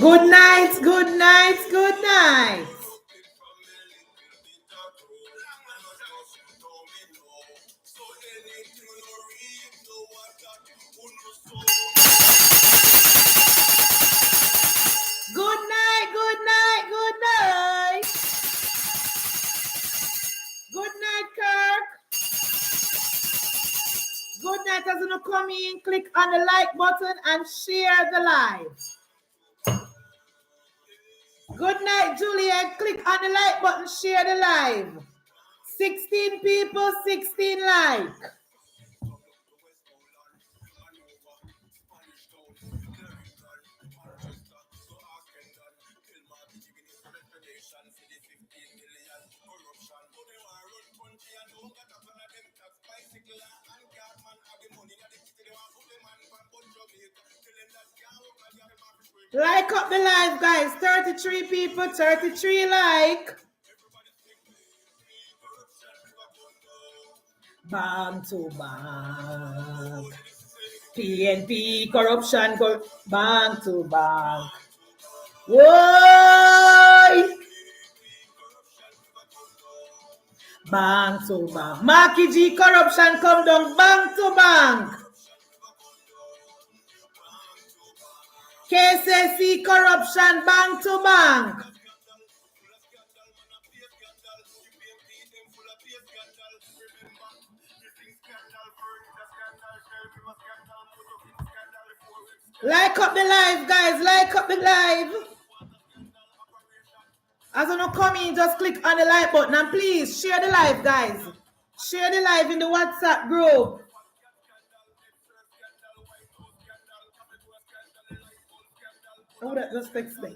Good night, good night, good night. Good night, good night, good night. Good night, Kirk. Good night. As you come in, click on the like button and share the live. Good night, Juliet. Click on the like button, share the live. 16 people, 16 like. Like up the live, guys. 33 people, 33 like. Bank to bank. PNP corruption, bank to bank. Whoa! Bank to bank. Marky G corruption come down bank to bank. KCC corruption bank to bank. Like up the live, guys. Like up the live. As you come in, just click on the like button and please share the live, guys. Share the live in the WhatsApp group. Oh, that just text me.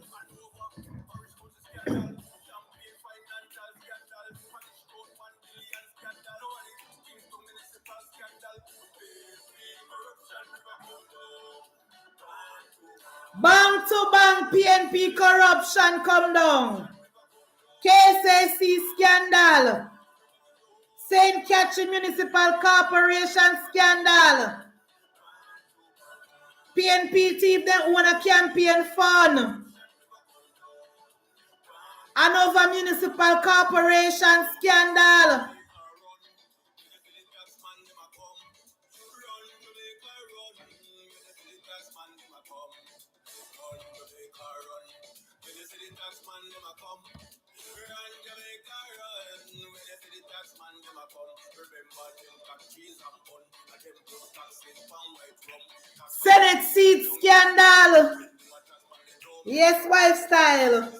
Bank to bank PNP corruption come down. KCC scandal. St. Catherine Municipal Corporation scandal. PNP team them own a campaign fund. Another Municipal Corporation scandal. Senate seat scandal. Yes, lifestyle.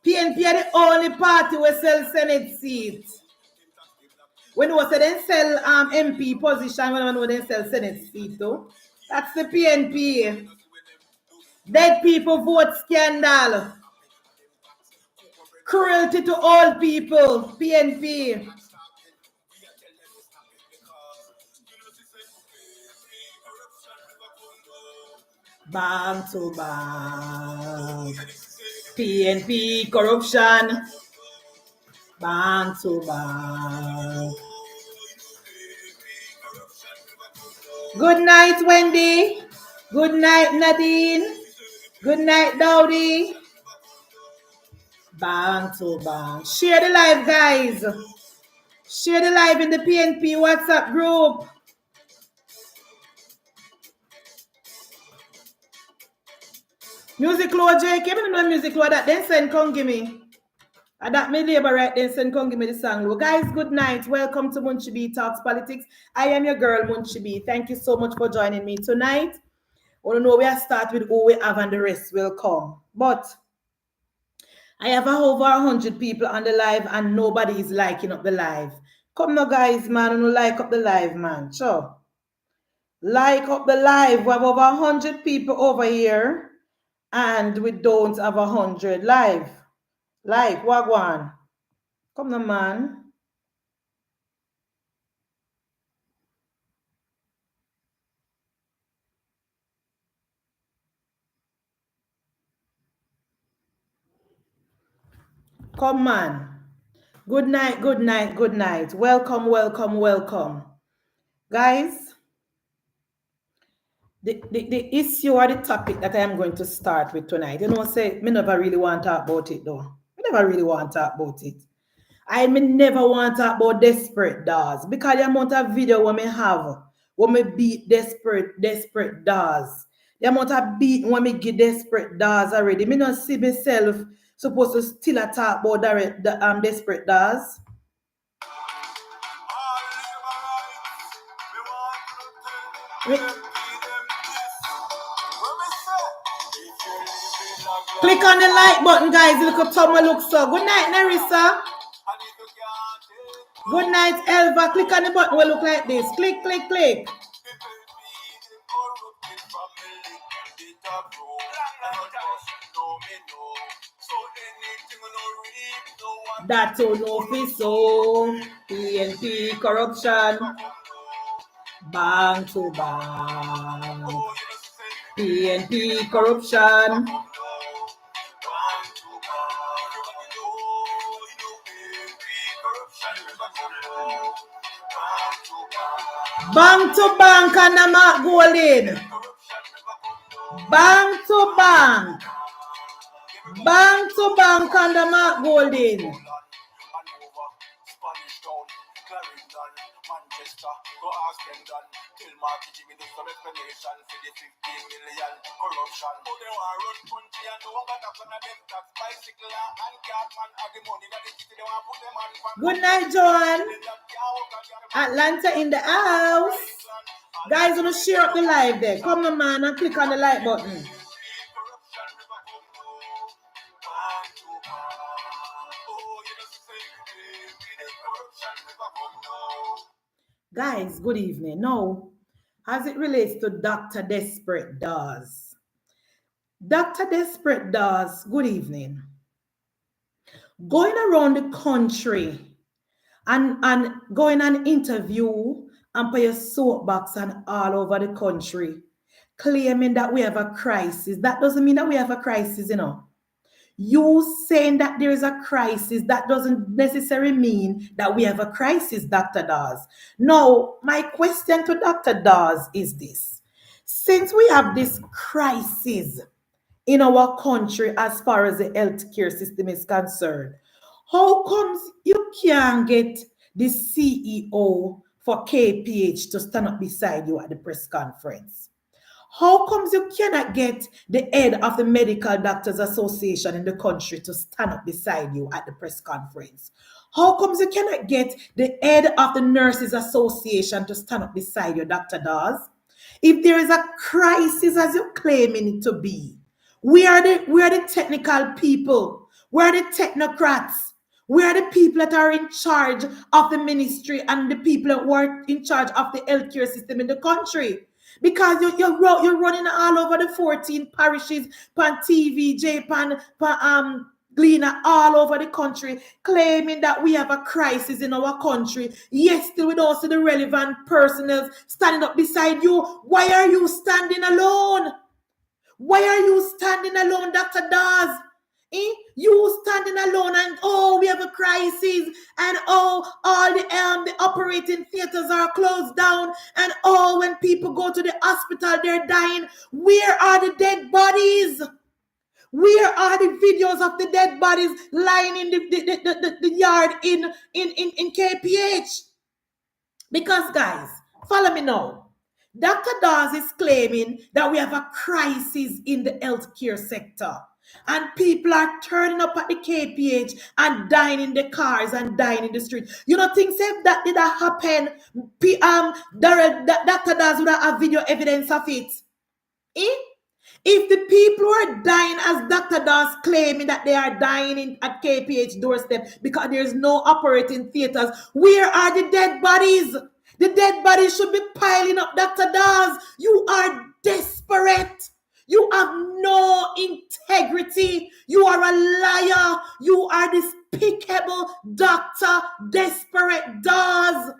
PNP are the only party who sell Senate seats. When you say they sell MP position, when they sell Senate seat though. That's the PNP. Dead people vote scandal. Cruelty to all people. PNP. Bank to bank. PNP corruption. Bank to bank. Good night, Wendy. Good night, Nadine. Good night, Dawes. Bank to bank. Share the live, guys. Share the live in the PNP WhatsApp group. Music law, Jake. You know music law that then send come give me. That me labor right then send come give me the song law. Guys, good night. Welcome to Munchie B Talks Politics. I am your girl, Munchie B. Thank you so much for joining me tonight. I don't know where I start with who we have and the rest will come. But I have over 100 people on the live and nobody is liking up the live. Come now, guys, man. I don't like up the live, man. Sure. Like up the live. We have over 100 people over here. And we don't have 100 live. Like, wagwan. Come on, man. Come, man. Good night, good night, good night. Welcome, welcome, welcome. Guys, the issue or the topic that I am going to start with tonight, say, me never really want to talk about it though. Me never really want to talk about it. I may never want to talk about desperate dolls because the amount of video when me have, when me beat desperate dolls, the amount of beat when me get desperate dolls already, me not see myself supposed to still talk about the desperate dolls. Click on the like button, guys. Look up Tom look so. Good night, Nerissa. Good night, Elva. Click on the button will look like this. Click, click, click. That to know fi so. PNP corruption. Bank to bank. PNP corruption. Bank to bank and I'm not going. Bank to bank. Bank to bank and I'm not going. Good night, John. Atlanta in the house. Guys, wanna share up the live there. Come on, man, and click on the like button. Guys, good evening. Now, as it relates to Dr. Desperate Dawes. Dr. Desperate Dawes, good evening. Going around the country and going on interview and put your soapbox and all over the country, claiming that we have a crisis. That doesn't mean that we have a crisis, You saying that there is a crisis, that doesn't necessarily mean that we have a crisis, Dr. Dawes. Now, my question to Dr. Dawes is this. Since we have this crisis in our country as far as the healthcare system is concerned, how comes you can't get the CEO for KPH to stand up beside you at the press conference? How comes you cannot get the head of the Medical Doctors Association in the country to stand up beside you at the press conference? How comes you cannot get the head of the Nurses Association to stand up beside you, Dr. Dawes? If there is a crisis as you're claiming it to be, we are the technical people. We are the technocrats. We are the people that are in charge of the ministry and the people that are in charge of the healthcare system in the country. Because you're running all over the 14 parishes, pan TV, pan Gleaner, all over the country, claiming that we have a crisis in our country. Yes, still we don't see the relevant personnel standing up beside you. Why are you standing alone? Why are you standing alone, Dr. Dawes? You standing alone and we have a crisis and all the operating theaters are closed down and when people go to the hospital they're dying. Where are the dead bodies? Where are the videos of the dead bodies lying in the yard in KPH? Because guys, follow me now. Dr. Dawes is claiming that we have a crisis in the healthcare sector. And people are turning up at the KPH and dying in the cars and dying in the street. You know, things if that did happen, Dr. Dawes would have video evidence of it. If the people who are dying as Dr. Dawes claiming that they are dying at KPH doorstep because there's no operating theaters, where are the dead bodies? The dead bodies should be piling up, Dr. Dawes. You are desperate. You have no integrity. You are a liar. You are despicable, Dr. Desperate Dawes.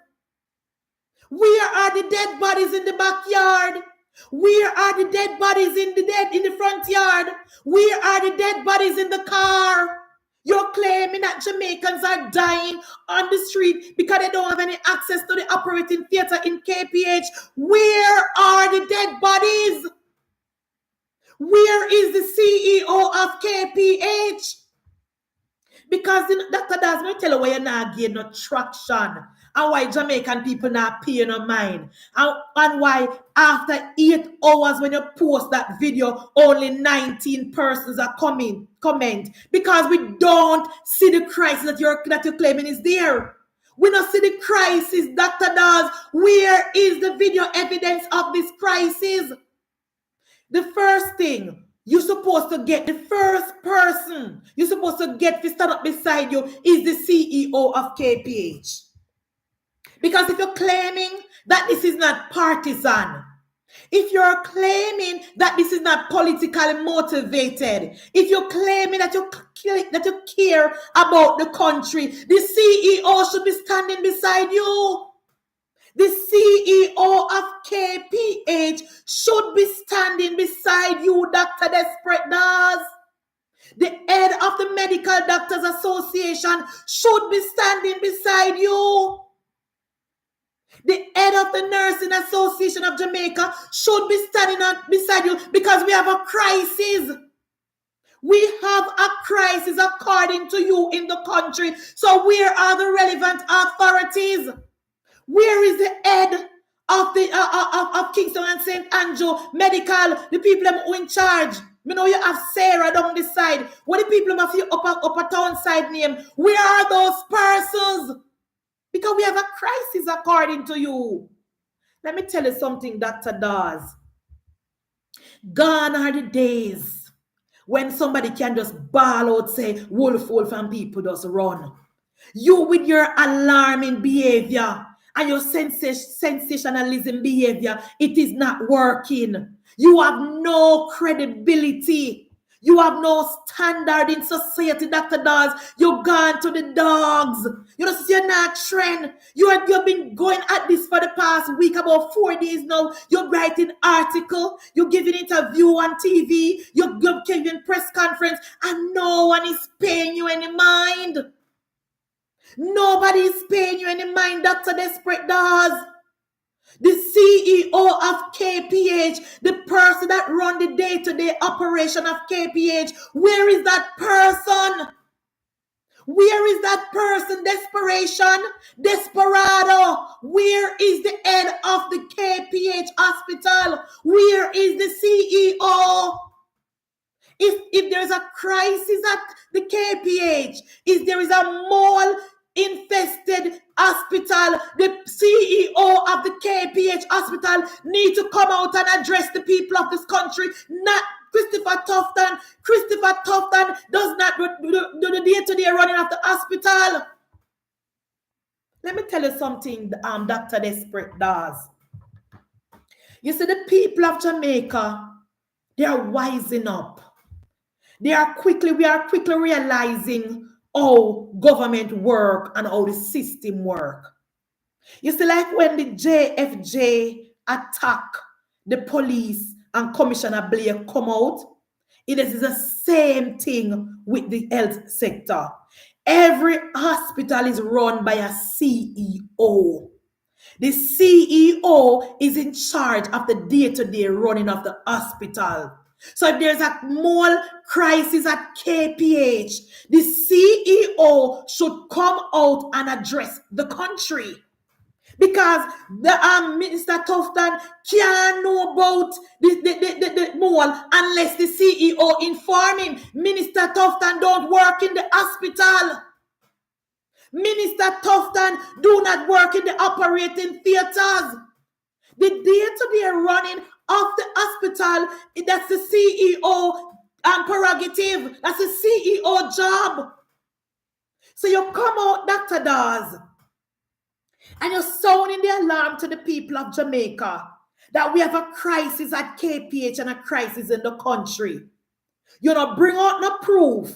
Where are the dead bodies in the backyard? Where are the dead bodies in the front yard? Where are the dead bodies in the car? You're claiming that Jamaicans are dying on the street because they don't have any access to the operating theater in KPH. Where are the dead bodies? Where is the CEO of KPH? Because Dr. Dawes, me tell you why you're not getting no traction and why Jamaican people not paying no mind. And why after 8 hours when you post that video, only 19 persons are comment. Because we don't see the crisis that you're claiming is there. We don't see the crisis, Dr. Dawes. Where is the video evidence of this crisis? The first thing, you're supposed to get, the first person you're supposed to get to stand up beside you is the CEO of KPH. Because if you're claiming that this is not partisan, if you're claiming that this is not politically motivated, if you're claiming that you care about the country, the CEO should be standing beside you. The CEO of KPH should be standing beside you, Dr. Desperate Dawes. The head of the Medical Doctors Association should be standing beside you. The head of the Nursing Association of Jamaica should be standing beside you because we have a crisis. We have a crisis according to you in the country. So where are the relevant authorities? Where is the head of the of Kingston and St. Andrew Medical? The people who in charge. You know you have Sarah down this side. What the people of you upper town side name? Where are those persons? Because we have a crisis according to you. Let me tell you something, Dr. Dawes. Gone are the days when somebody can just bawl out, say, wolf, wolf, and people just run. You with your alarming behavior and your sensationalism behavior, it is not working. You have no credibility. You have no standard in society, Dr. Dawes. You've gone to the dogs. You know, you're not trend. You've been going at this for the past week, about 4 days now. You're writing article. You're giving interview on TV. You're giving press conference, and no one is paying you any mind. Nobody is paying you any mind, Dr. Desperate Dawes. The CEO of KPH, the person that run the day-to-day operation of KPH, where is that person? Where is that person? Desperation, desperado. Where is the head of the KPH hospital? Where is the CEO? If there's a crisis at the KPH, if there is a mole infested hospital, the CEO of the KPH hospital need to come out and address the people of this country, not Christopher Tufton. Christopher Tufton does not do the day-to-day running of the hospital. Let me tell you something, Dr. Desperate Dawes. You see, the people of Jamaica, they are wising up. We are quickly realizing how government work and how the system work. You see, like when the JFJ attack the police and Commissioner Blair come out, it is the same thing with the health sector. Every hospital is run by a CEO. The CEO is in charge of the day-to-day running of the hospital. So if there's a mole crisis at KPH, the CEO should come out and address the country. Because the Minister Tufton can't know about the mole unless the CEO inform him. Minister Tufton don't work in the hospital. Minister Tufton do not work in the operating theaters. The day-to-day running of the hospital, that's the CEO prerogative. That's the CEO job. So you come out, Dr. Dawes, and you're sounding the alarm to the people of Jamaica that we have a crisis at KPH and a crisis in the country. You don't bring out no proof.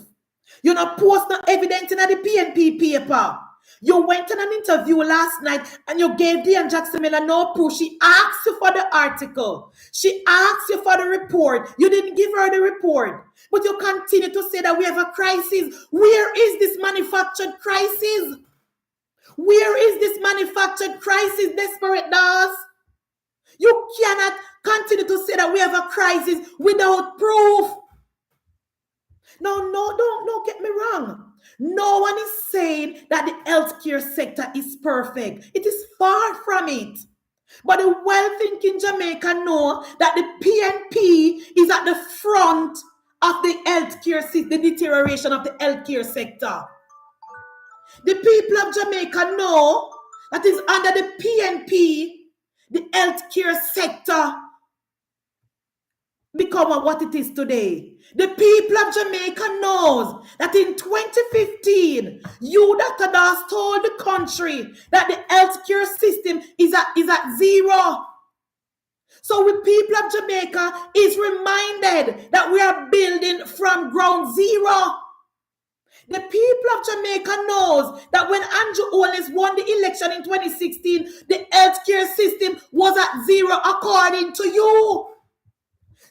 You don't post no evidence in the PNP paper. You went on an interview last night and you gave Diane Jackson Miller no proof. She asked you for the article. She asked you for the report. You didn't give her the report. But you continue to say that we have a crisis. Where is this manufactured crisis? Where is this manufactured crisis, Desperate Dawes? You cannot continue to say that we have a crisis without proof. No, don't get me wrong. No one is saying that the healthcare sector is perfect. It is far from it. But the well-thinking Jamaica know that the PNP is at the front of the healthcare system, the deterioration of the healthcare sector. The people of Jamaica know that is under the PNP, the healthcare sector become what it is today. The people of Jamaica knows that in 2015, you, Dr. Dawes, told the country that the healthcare system is at zero. So the people of Jamaica is reminded that we are building from ground zero. The people of Jamaica knows that when Andrew Holness won the election in 2016, the healthcare system was at zero according to you.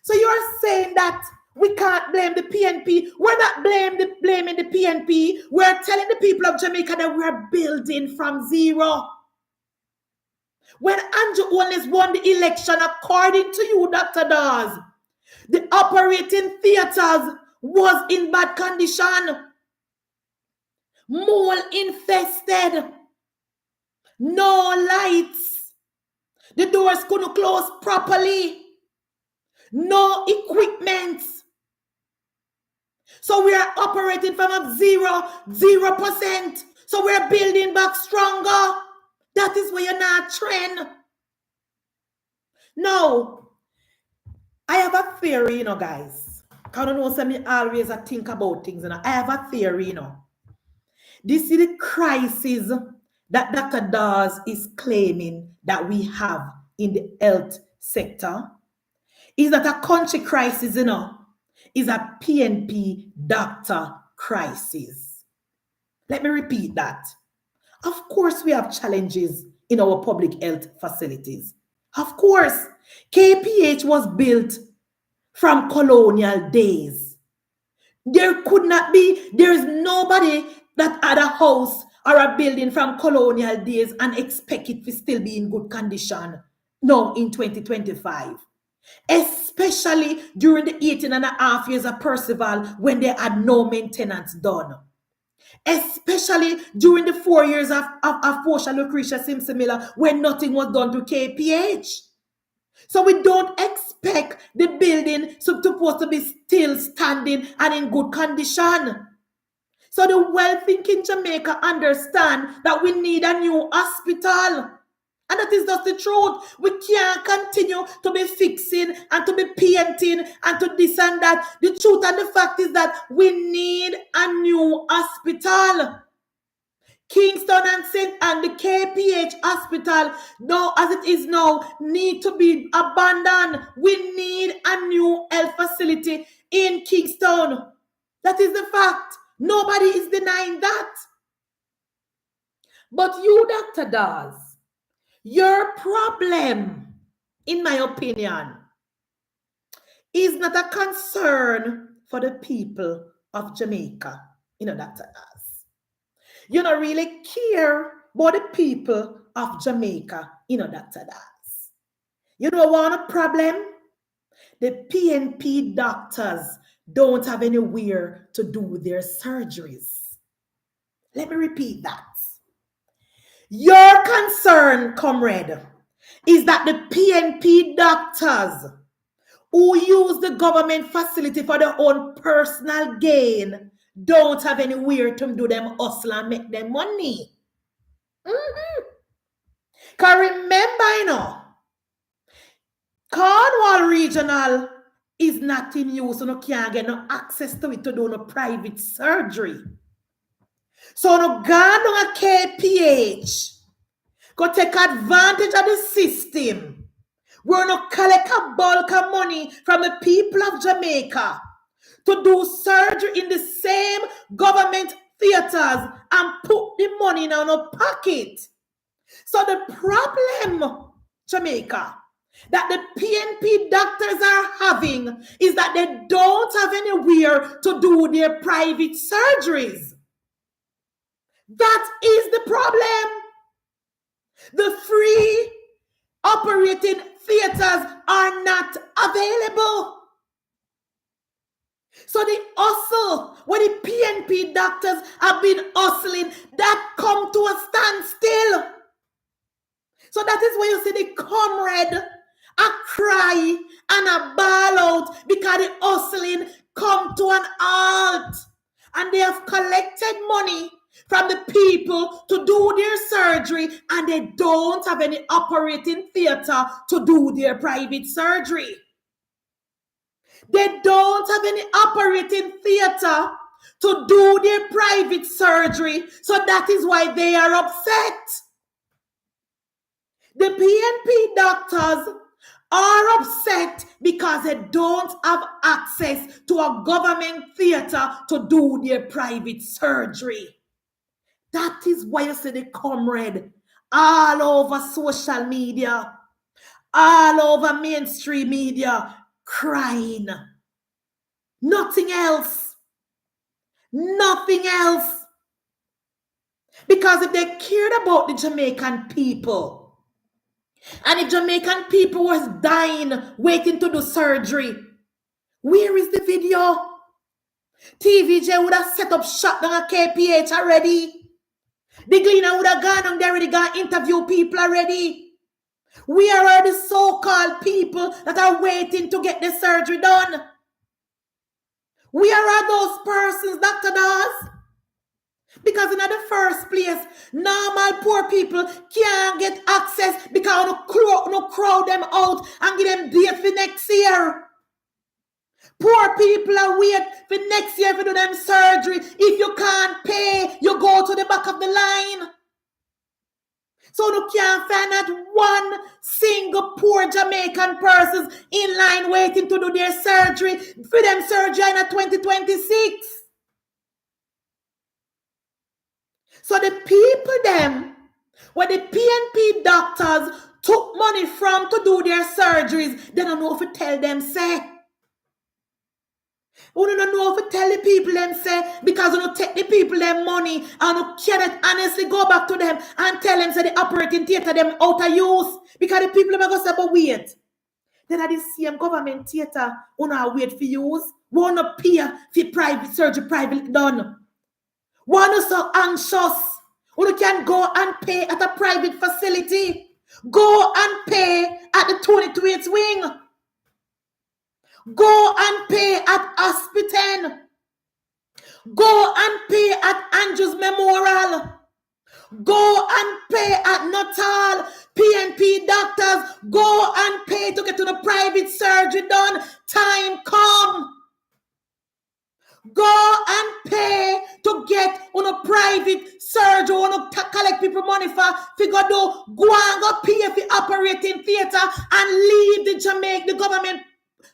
So you're saying that we can't blame the PNP. We're not blaming the PNP. We're telling the people of Jamaica that we're building from zero. When Andrew Holness won the election, according to you, Dr. Dawes, the operating theaters was in bad condition. Mole infested. No lights. The doors couldn't close properly. No equipment. So we are operating from a 0%. So we're building back stronger. That is where you're not trend. No. I have a theory, guys. I don't know, some always think about things. I have a theory, This is the crisis that Dr. Dawes is claiming that we have in the health sector. Is that a country crisis, is a PNP doctor crisis. Let me repeat that. Of course, we have challenges in our public health facilities. Of course, KPH was built from colonial days. There is nobody that had a house or a building from colonial days and expect it to still be in good condition now in 2025. Especially during the 18.5 years of Percival when they had no maintenance done. Especially during the 4 years of Portia Lucretia Simpson Miller when nothing was done to KPH. So we don't expect the building supposed to be still standing and in good condition. So the well-thinking Jamaica understand that we need a new hospital. And that is just the truth. We can't continue to be fixing and to be painting and to this and that. The truth and the fact is that we need a new hospital. Kingston and the KPH hospital, now as it is now, need to be abandoned. We need a new health facility in Kingston. That is the fact. Nobody is denying that. But you, Dr. Dawes, your problem, in my opinion, is not a concern for the people of Jamaica. Dr. Dawes. You don't really care about the people of Jamaica, Dr. Dawes. You don't want a problem? The PNP doctors don't have anywhere to do their surgeries. Let me repeat that. Your concern, comrade, is that the PNP doctors who use the government facility for their own personal gain don't have anywhere to do them hustle and make them money. Because remember, Cornwall Regional is not in use, so you can't get no access to it to do no private surgery. So no go down a KPH, go take advantage of the system. We're not collect a bulk of money from the people of Jamaica to do surgery in the same government theaters and put the money in our pocket. So the problem, Jamaica, that the PNP doctors are having is that they don't have anywhere to do their private surgeries. That is the problem. The free operating theaters are not available. So the hustle, where the PNP doctors have been hustling, that come to a standstill. So that is where you see the comrade a cry and a bawl out because the hustling come to an halt. And they have collected money from the people to do their surgery, and they don't have any operating theater to do their private surgery. They don't have any operating theater to do their private surgery. So that is why they are upset. The PNP doctors are upset because they don't have access to a government theater to do their private surgery. That is why you see the comrade all over social media, all over mainstream media, crying. Nothing else. Nothing else. Because if they cared about the Jamaican people, and if Jamaican people was dying, waiting to do surgery, where is the video? TVJ would have set up shop down at KPH already. The Gleaner would have gone on there already, gone interview people already. Where are the so-called people that are waiting to get the surgery done? Where are those persons, Dr. Dawes? Because in the first place, normal poor people can't get access because no crowd them out and give them date for next year. Poor people are wait for next year to do them surgery. If you can't pay, you go to the back of the line. So you can't find that one single poor Jamaican person in line waiting to do their surgery for them surgery in 2026. So the people them, where the PNP doctors took money from to do their surgeries, they don't know if to tell them say. We don't know if to tell the people them say, because we don't take the people them money and we can't honestly go back to them and tell them say the operating theater them out of use. Because the people them go say, but wait. Then at the same government theater, we don't wait for use. We don't pay for private surgery, private done. We are so anxious. We can go and pay at a private facility. Go and pay at the 22 wing. Go and pay at Hospital. Go and pay at Andrews Memorial. Go and pay at Natal. PNP doctors. Go and pay to get to the private surgery done. Time come. Go and pay to get on a private surgery, on to collect people money for figure do go and go pay for operating theater and leave the government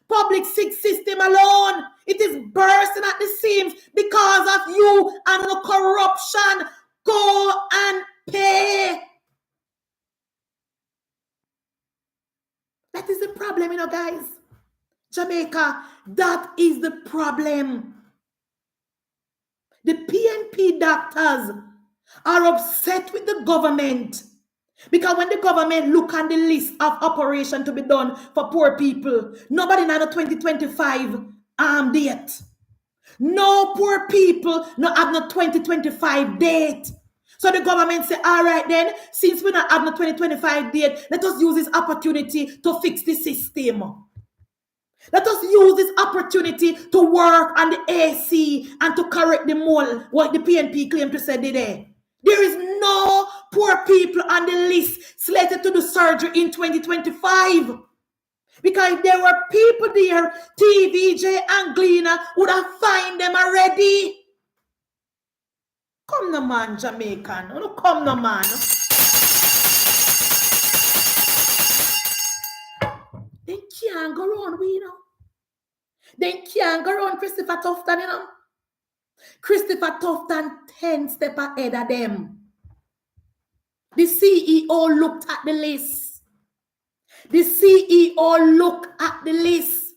public sick system alone. It is bursting at the seams because of you and the corruption. Go and pay. That is the problem, you know, guys. Jamaica, that is the problem. The PNP doctors are upset with the government because when the government look on the list of operation to be done for poor people, nobody in the 2025 date. No poor people no have no 2025 date. So the government say, all right then, since we don't have no 2025 date, let us use this opportunity to fix the system. Let us use this opportunity to work on the AC and to correct the mole, what the PNP claim to say today. There is no poor people on the list slated to do surgery in 2025. Because if there were people there, TVJ and Gleaner would have found them already. Come no man, Jamaican. Come no man. They can't go around, you know. They can't go around Christopher Tufton, you know. Christopher Tufton 10 steps ahead of them. The CEO looked at the list. The CEO looked at the list.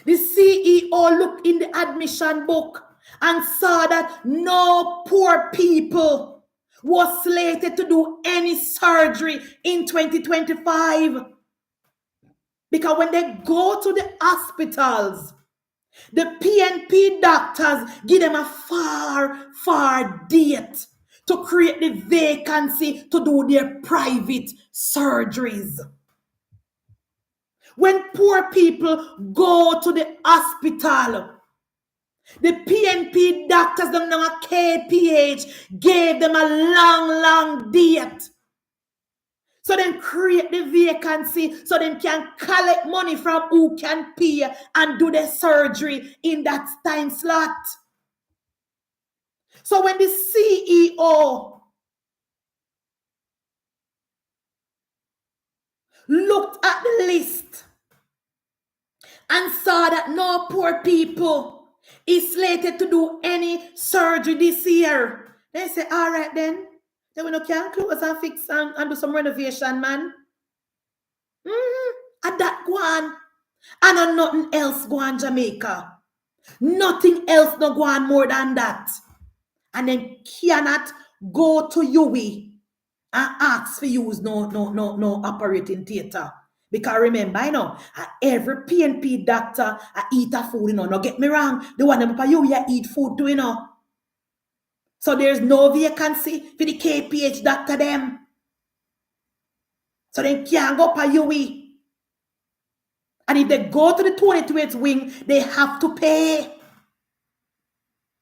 The CEO looked in the admission book and saw that no poor people was slated to do any surgery in 2025. Because when they go to the hospitals, the PNP doctors give them a far date to create the vacancy to do their private surgeries. When poor people go to the hospital, the PNP doctors, them now a KPH, gave them a long date. So then create the vacancy so they can collect money from who can pay and do the surgery in that time slot. So when the CEO looked at the list and saw that no poor people is slated to do any surgery this year, they say, all right then we no can close and fix and do some renovation, man. And that go on. And on nothing else go on Jamaica. Nothing else no go on more than that. And then cannot go to UWI and ask for use no operating theater. Because remember, you know, every PNP doctor eat a food, you know. No get me wrong. The one them for UWI eat food too, you know. So there's no vacancy for the KPH doctor them. So they can't go for UWI. And if they go to the 22th wing, they have to pay.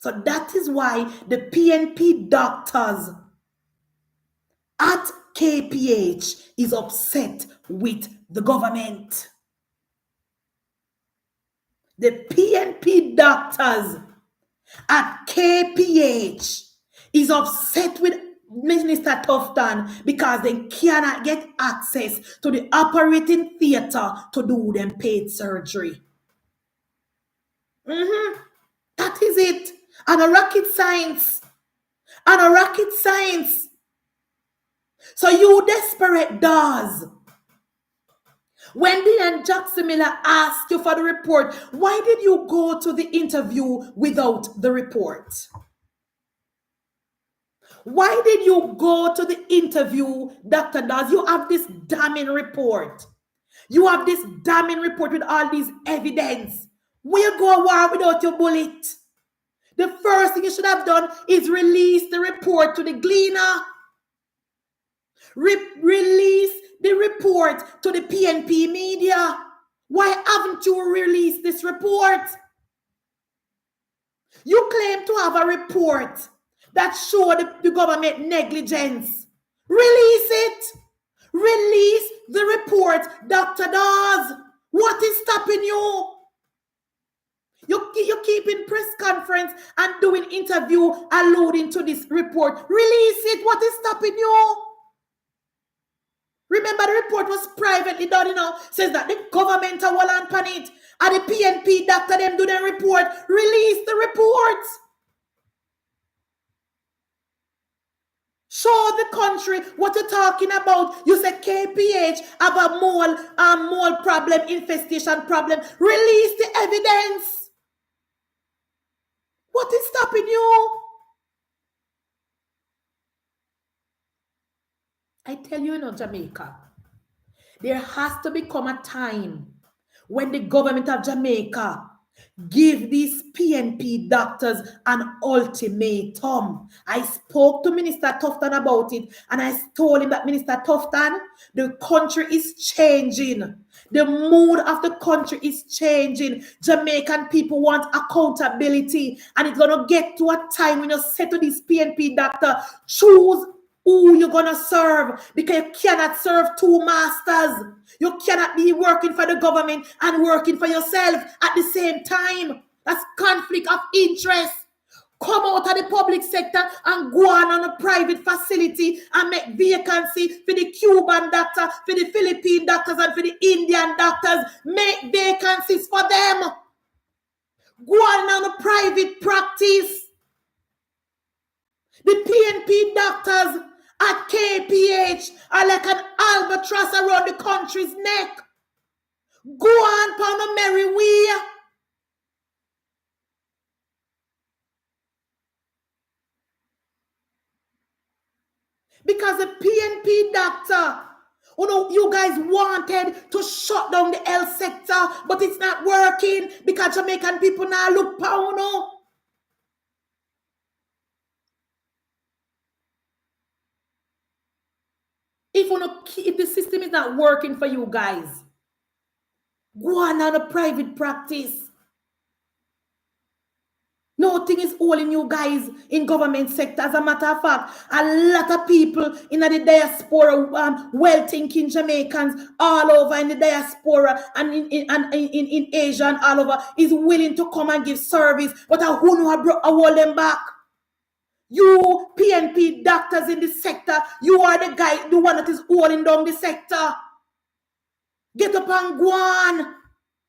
So that is why the PNP doctors at KPH is upset with the government. The PNP doctors at KPH is upset with Minister Tufton because they cannot get access to the operating theater to do them paid surgery. That is it. And a rocket science. So you desperate Dawes. Wendy and Jackson Miller asked you for the report. Why did you go to the interview without the report? Why did you go to the interview, Dr. Dawes? You have this damning report. You have this damning report with all these evidence. Where you go war without your bullet? The first thing you should have done is release the report to the Gleaner. Release the report to the PNP media. Why haven't you released this report? You claim to have a report that showed the government negligence. Release it. Release the report, Dr. Dawes. What is stopping you? You keep in press conference and doing interview alluding to this report. Release it. What is stopping you? Remember, the report was privately done, you know. Says that the government are well on it. And the PNP doctor them do their report. Release the report. Show the country what you're talking about. You say KPH have a mole problem, infestation problem. Release the evidence. What is stopping you? I tell you, Jamaica, there has to become a time when the government of Jamaica give these PNP doctors an ultimatum. I spoke to Minister Tufton about it, and I told him that, Minister Tufton, the country is changing. The mood of the country is changing. Jamaican people want accountability, and it's going to get to a time when you say to this PNP doctor, choose who you're going to serve, because you cannot serve two masters. You cannot be working for the government and working for yourself at the same time. That's conflict of interest. Come out of the public sector and go on a private facility and make vacancy for the Cuban doctor, for the Philippine doctors, and for the Indian doctors. Make vacancies for them. Go on a private practice. The PNP doctors at KPH are like an albatross around the country's neck. Go on pound a merry way. Because the PNP doctor, you guys wanted to shut down the health sector, but it's not working because Jamaican people now look pound. If the system is not working for you guys, go on a private practice. Nothing is holding you guys in government sector. As a matter of fact, a lot of people in the diaspora, well-thinking Jamaicans all over in the diaspora and in Asia and all over is willing to come and give service, but who know how hold them back? You PNP doctors in the sector, you are the one that is holding down the sector. Get up and go on.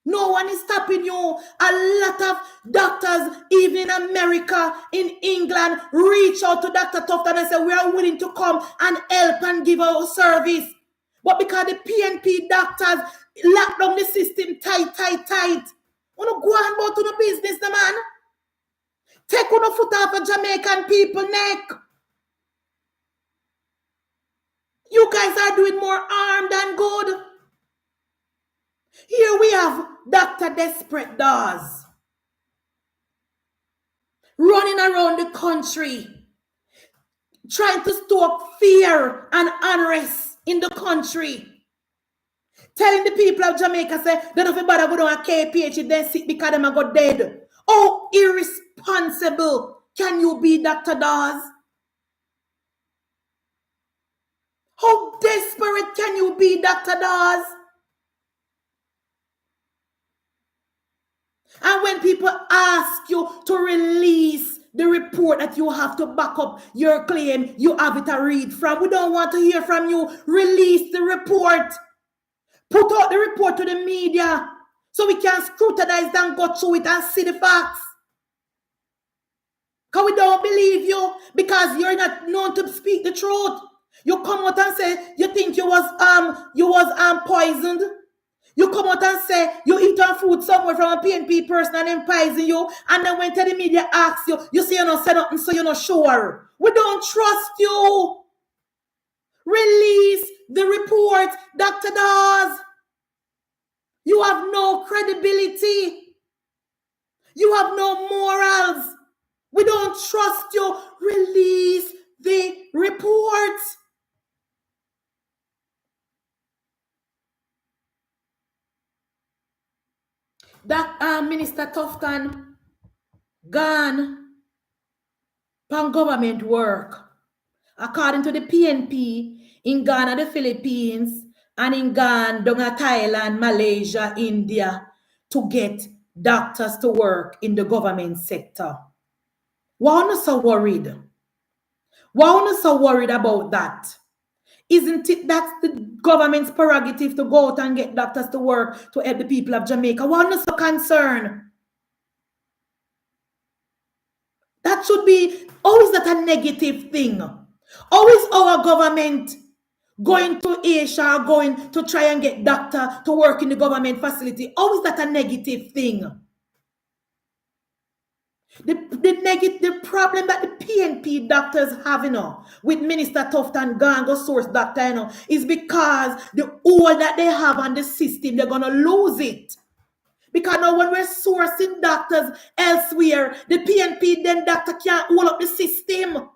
No one is stopping you. A lot of doctors, even in America, in England, reach out to Dr. Tufton and say, we are willing to come and help and give our service. But because the PNP doctors lock down the system tight. Wanna go and go to the business, the man. Take on a foot off of Jamaican people neck. You guys are doing more harm than good. Here we have Dr. Desperate Dawes running around the country, trying to stoke fear and unrest in the country, telling the people of Jamaica, say, they don't bother go down a KPH if they sick because they go dead. How irresponsible can you be, Dr. Dawes? How desperate can you be, Dr. Dawes? And when people ask you to release the report that you have to back up your claim, you have it to read from. We don't want to hear from you. Release the report. Put out the report to the media so we can scrutinize and go through it and see the facts. Because we don't believe you because you're not known to speak the truth. You come out and say you think you was poisoned. You come out and say you eat on food somewhere from a PNP person and then poison you. And then when the media asks you, you say you don't say nothing, so you're not sure. We don't trust you. Release the report, Dr. Dawes. You have no credibility. You have no morals. We don't trust you. Release the report. That Minister Tufton gone from government work. According to the PNP, in Ghana, the Philippines, and in Ghana, Thailand, Malaysia, India, to get doctors to work in the government sector. Why are you so worried? Why are you so worried about that? Isn't it that's the government's prerogative to go out and get doctors to work to help the people of Jamaica? Why are you so concerned? That should be, how is that a negative thing? How is our government going to Asia, going to try and get doctor to work in the government facility? How is that a negative thing? The problem that the PNP doctors have, with Minister Tufton Gang source doctor, is because the all that they have on the system, they're gonna lose it. Because now when we're sourcing doctors elsewhere, the PNP then doctor can't hold up the system.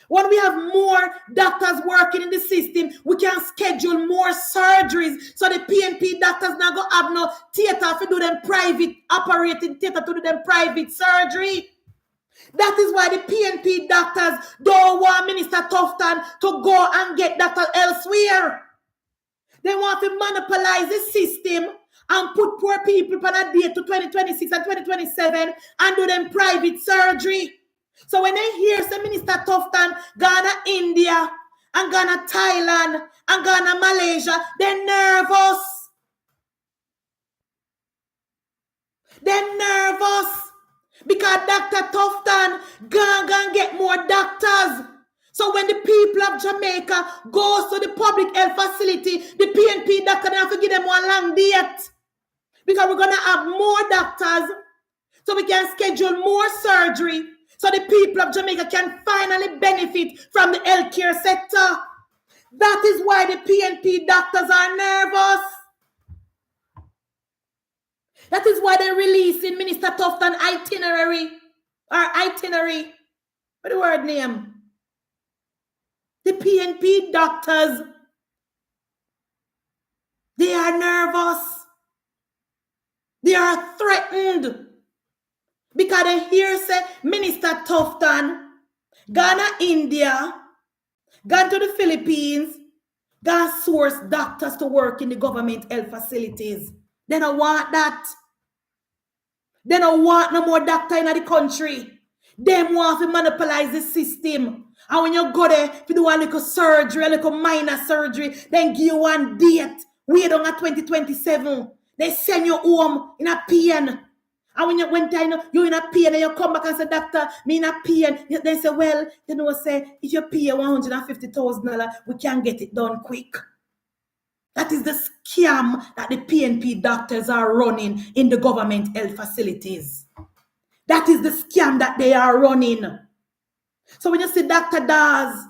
When we have more doctors working in the system, we can schedule more surgeries. So the PNP doctors now go have no theater to do them private operating theater to do them private surgery. That is why the PNP doctors don't want Minister Tufton to go and get doctors elsewhere. They want to monopolize the system and put poor people on a date to 2026 and 2027 and do them private surgery. So when they hear some Minister Tufton, Ghana, India, and Ghana, Thailand, and Ghana, Malaysia, they're nervous. They're nervous nervous because Dr. Tufton gonna get more doctors. So when the people of Jamaica goes to the public health facility, the PNP doctor have to give them one long date because we're gonna have more doctors, so we can schedule more surgery, so the people of Jamaica can finally benefit from the healthcare sector. That is why the PNP doctors are nervous. That is why they're releasing Minister Tufton itinerary. What the word name? The PNP doctors, they are nervous. They are threatened because they hear say Minister Tufton gone to India, gone to the Philippines, gone source doctors to work in the government health facilities. They don't want that. They don't want no more doctor in the country. They want to monopolize the system. And when you go there, if you do a little surgery, a little minor surgery, then give you one date. Wait on 2027. They send you home in a pain. And when you're in a pain and you come back and say, doctor, me in a pain, they say, well, say, if you pay $150,000, we can get it done quick. That is the scam that the PNP doctors are running in the government health facilities. That is the scam that they are running. So when you see Dr. Dawes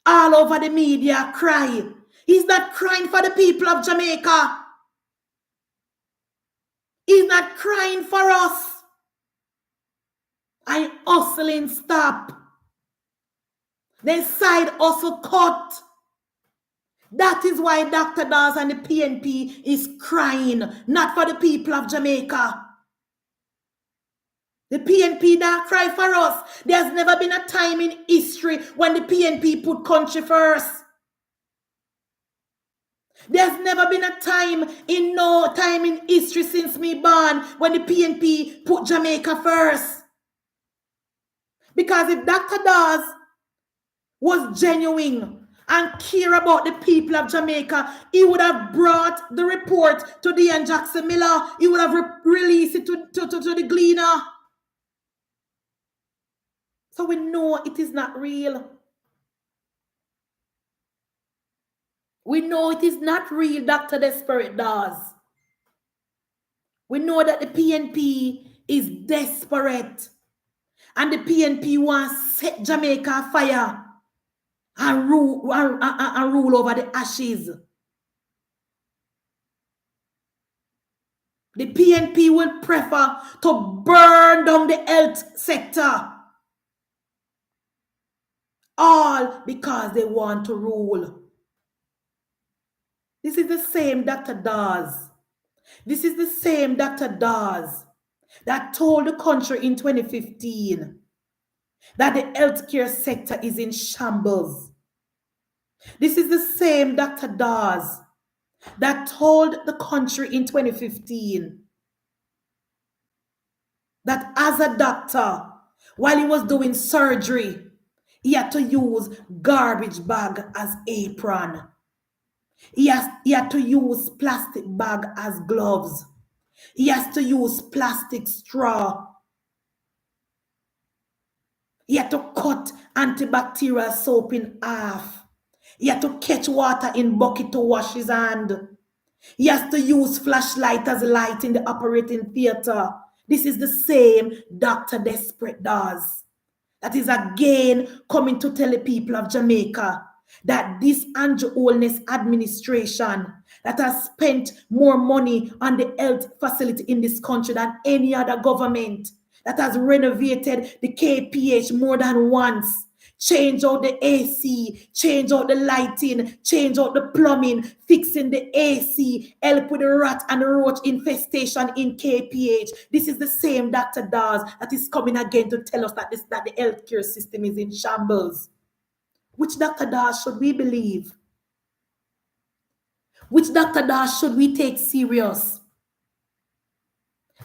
all over the media cry, he's not crying for the people of Jamaica. He's not crying for us. I hustling stop. Then side hustle cut. That is why Dr. Dawes and the PNP is crying, not for the people of Jamaica. The PNP don't cry for us. There's never been a time in history when the PNP put country first. There's never been a time in history since me born when the PNP put Jamaica first. Because if Dr. Dawes was genuine and care about the people of Jamaica, he would have brought the report to Dean Jackson Miller. He would have released it to the Gleaner. So we know it is not real. We know it is not real, Dr. Desperate Dawes. We know that the PNP is desperate. And the PNP wants to set Jamaica afire and rule over the ashes. The PNP will prefer to burn down the health sector. All because they want to rule. This is the same Dr. Dawes. This is the same Dr. Dawes that told the country in 2015 that the healthcare sector is in shambles. This is the same Dr. Dawes that told the country in 2015 that as a doctor, while he was doing surgery, he had to use garbage bag as apron. He had to use plastic bag as gloves. He has to use plastic straw. He had to cut antibacterial soap in half. He had to catch water in bucket to wash his hand. He has to use flashlight as light in the operating theater. This is the same Dr. Desperate Dawes that is again coming to tell the people of Jamaica that this Andrew Holness administration that has spent more money on the health facility in this country than any other government, that has renovated the KPH more than once, change out the AC, change out the lighting, change out the plumbing, fixing the AC, help with the rat and the roach infestation in KPH. This is the same Dr. Dawes that is coming again to tell us that the healthcare system is in shambles. Which Dr. Dawes should we believe? Which Dr. Dawes should we take serious?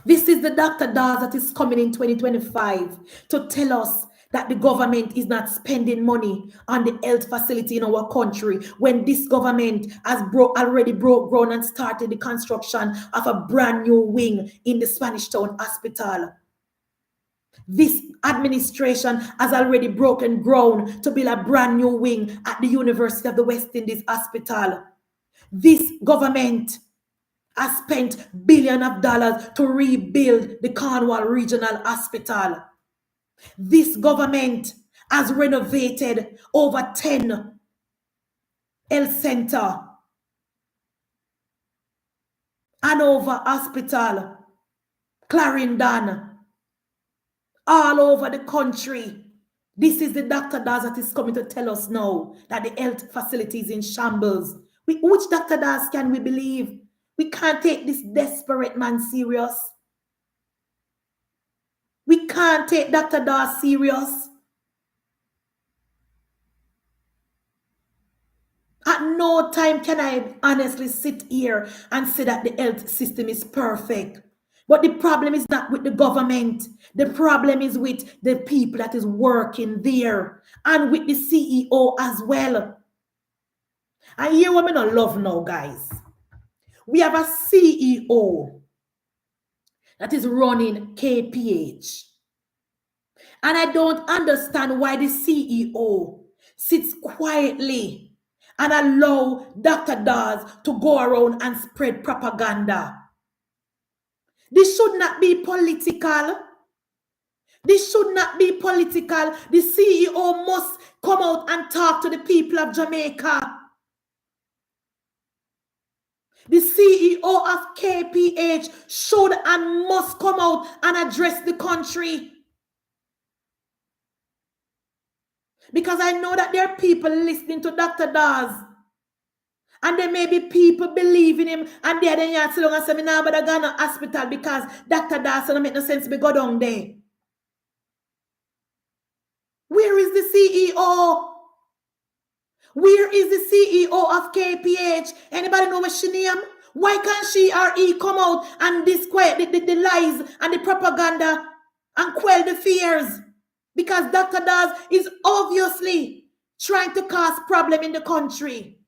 This is the Dr. Dawes that is coming in 2025 to tell us that the government is not spending money on the health facility in our country when this government has already broke ground and started the construction of a brand new wing in the Spanish Town Hospital. This administration has already broken ground to build a brand new wing at the University of the West Indies Hospital. This government has spent billions of dollars to rebuild the Cornwall Regional Hospital. This government has renovated over 10 health centers, Hanover Hospital, Clarendon, all over the country. This is the Dr. Dawes that is coming to tell us now that the health facility is in shambles. Which Dr. Dawes can we believe? We can't take this desperate man serious. We can't take Dr. Dawes serious. At no time can I honestly sit here and say that the health system is perfect. But the problem is not with the government. The problem is with the people that is working there and with the CEO as well. And here what I don't love now, guys. We have a CEO that is running KPH. And I don't understand why the CEO sits quietly and allow Dr. Dawes to go around and spread propaganda. This should not be political. This should not be political. The CEO must come out and talk to the people of Jamaica. The CEO of KPH should and must come out and address the country. Because I know that there are people listening to Dr. Dawes. And there may be people believing him. And they're then so long as say, nah, but I go to hospital because Dr. Dawes don't make no sense to go down there. Where is the CEO? Where is the CEO of KPH? Anybody know what she name? Why can't she or he come out and disquiet the lies and the propaganda and quell the fears? Because Dr. Dawes is obviously trying to cause problem in the country.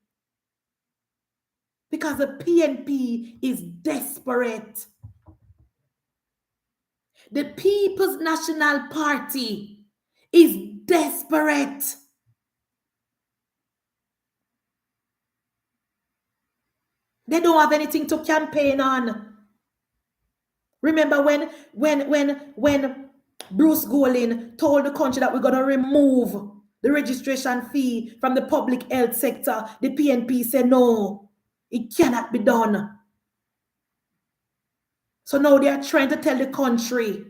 Because the PNP is desperate. The People's National Party is desperate. They don't have anything to campaign on. Remember when Bruce Golding told the country that we're going to remove the registration fee from the public health sector, the PNP said no, it cannot be done. So now they are trying to tell the country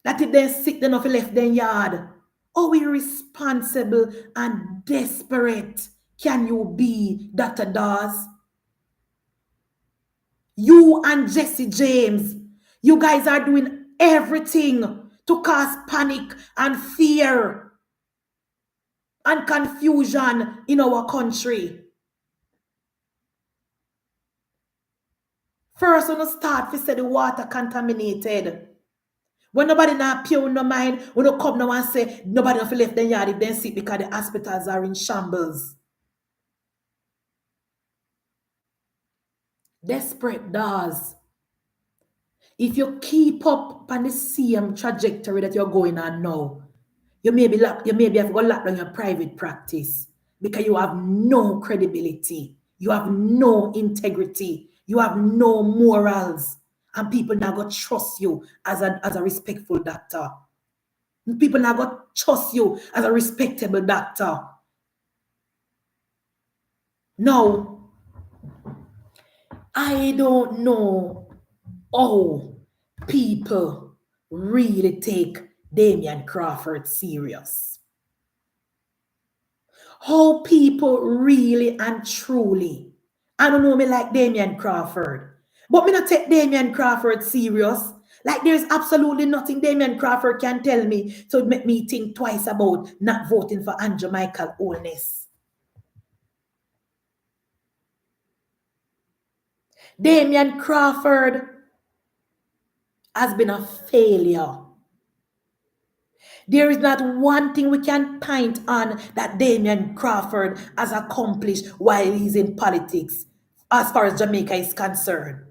that if they're sick, they're not left their yard. How irresponsible and desperate can you be, Dr. Dawes? You and Jesse James, you guys are doing everything to cause panic and fear and confusion in our country. First, when you start to say the water contaminated. When nobody now pure no mind, when you come now and say nobody have left their yard if they're sick because the hospitals are in shambles. Desperate Dawes. If you keep up on the same trajectory that you're going on now, you maybe have to go lock down your private practice because you have no credibility, you have no integrity, you have no morals, and people now go trust you as a respectful doctor. People now go trust you as a respectable doctor. Now, I don't know how people really take Damian Crawford serious. How people really and truly, I don't know me like Damian Crawford, but me not take Damian Crawford serious. Like there's absolutely nothing Damian Crawford can tell me to make me think twice about not voting for Andrew Michael Holness. Damian Crawford has been a failure. There is not one thing we can point on that Damian Crawford has accomplished while he's in politics as far as Jamaica is concerned.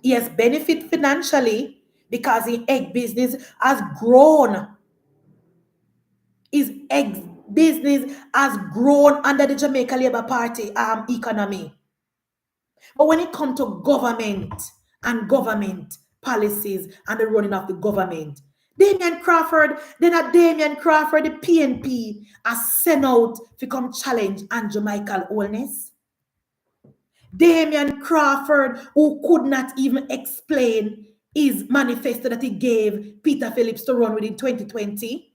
He has benefited financially because his egg business has grown. His egg business has grown under the Jamaica Labour Party economy. But when it comes to government and government policies and the running of the government, Damian Crawford, then a Damian Crawford, the PNP, has sent out to come challenge Andrew Michael Holness. Damian Crawford, who could not even explain his manifesto that he gave Peter Phillips to run with in 2020.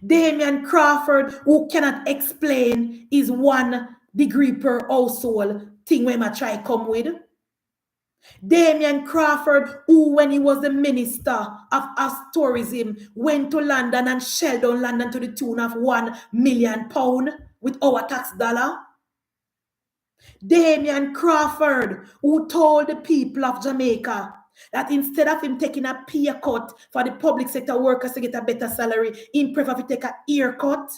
Damian Crawford, who cannot explain his 1 degree per household thing when I try come with. Damian Crawford, who when he was the Minister of Tourism, went to London and shelled down London to the tune of £1 million with our tax dollar. Damian Crawford, who told the people of Jamaica that instead of him taking a pay cut for the public sector workers to get a better salary, he prefer to take a haircut.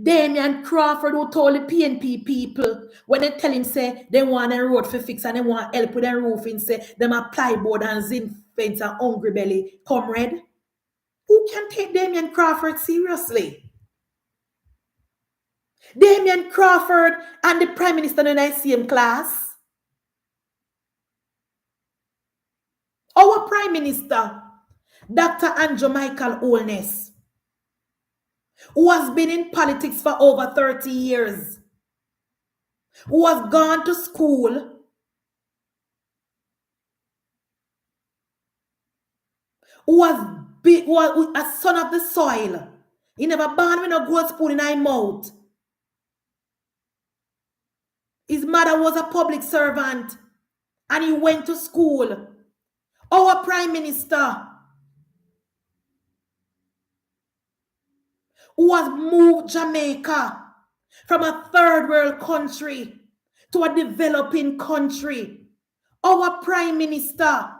Damian Crawford, who told the PNP people when they tell him say they want a road for fix and they want help with their roofing, say them a plyboard and zinc fence and hungry belly, comrade. Who can take Damian Crawford seriously? Damian Crawford and the Prime Minister in the same class. Our Prime Minister, Dr. Andrew Michael Holness, who has been in politics for over 30 years, who has gone to school, who was a son of the soil. He never born with a gold spoon in his mouth. His mother was a public servant and he went to school. Our Prime Minister, who has moved Jamaica from a third world country to a developing country. Our Prime Minister,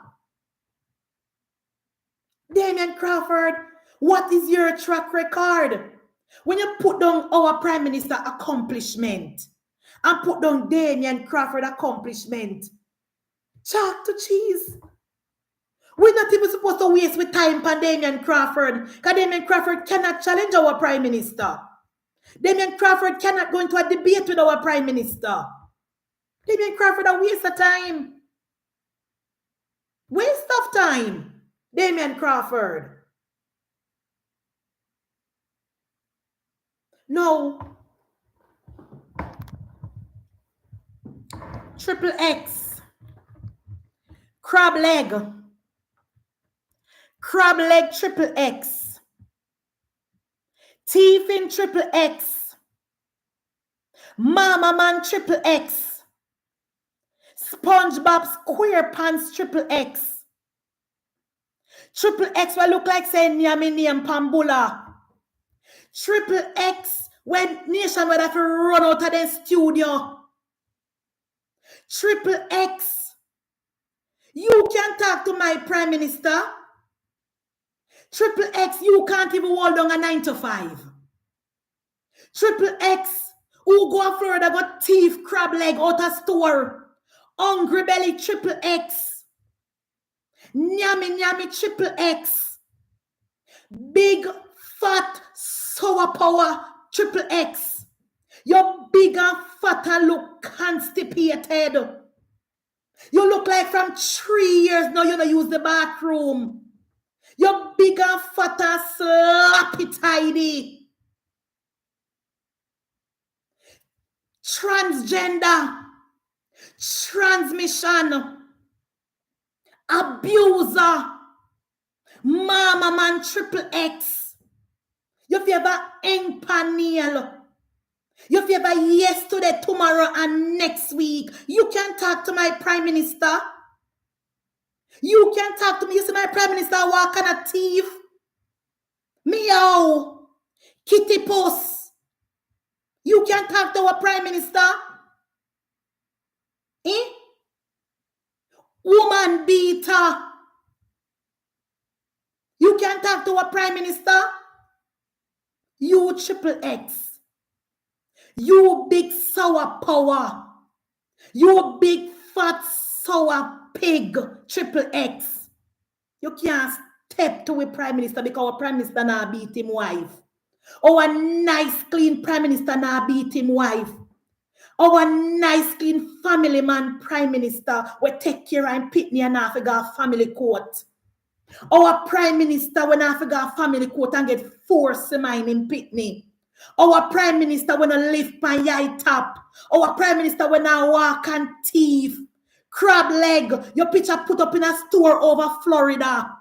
Damian Crawford, what is your track record? When you put down our Prime Minister accomplishment and put down Damian Crawford accomplishment, chalk to cheese. We're not even supposed to waste with time on Damian Crawford, because Damian Crawford cannot challenge our Prime Minister. Damian Crawford cannot go into a debate with our Prime Minister. Damian Crawford a waste of time. Waste of time. Damian Crawford. No. Triple X. Crab leg. Crab leg triple X. Teeth in triple X. Mama man triple X. SpongeBob SquarePants triple X. Triple X will look like saying Nyami Name Pambula. Triple X when nation would have to run out of the studio. Triple X. You can talk to my Prime Minister. Triple X, you can't even hold on a 9 to 5. Triple X, who go Florida got thief crab leg out of store. Hungry belly triple X. Nyami triple X. Big fat sour power triple X. You're big and fat and look constipated. You look like from 3 years now you don't use the bathroom. You're big and fat and sloppy tidy. Transgender. Transmission. Abuser. Mama man triple X. You favor ink panel. You favor yesterday, tomorrow, and next week. You can talk to my Prime Minister. You can talk to me. You see my Prime Minister walking a thief. Meow. Kitty puss. You can talk to our Prime Minister. Eh? Woman beater. You can can't talk to a prime minister. You triple X. You big sour power. You big fat sour pig triple X. You can't step to a prime minister because our prime minister now beat him wife. Our nice clean prime minister now beat him wife. Our nice clean family man prime minister will take care and Pitney and Africa family court. Our prime minister when Africa family court and get force mine in Pitney. Our prime minister when I lift my eye top. Our prime minister when I walk and thief. Crab leg. Your picture put up in a store over Florida.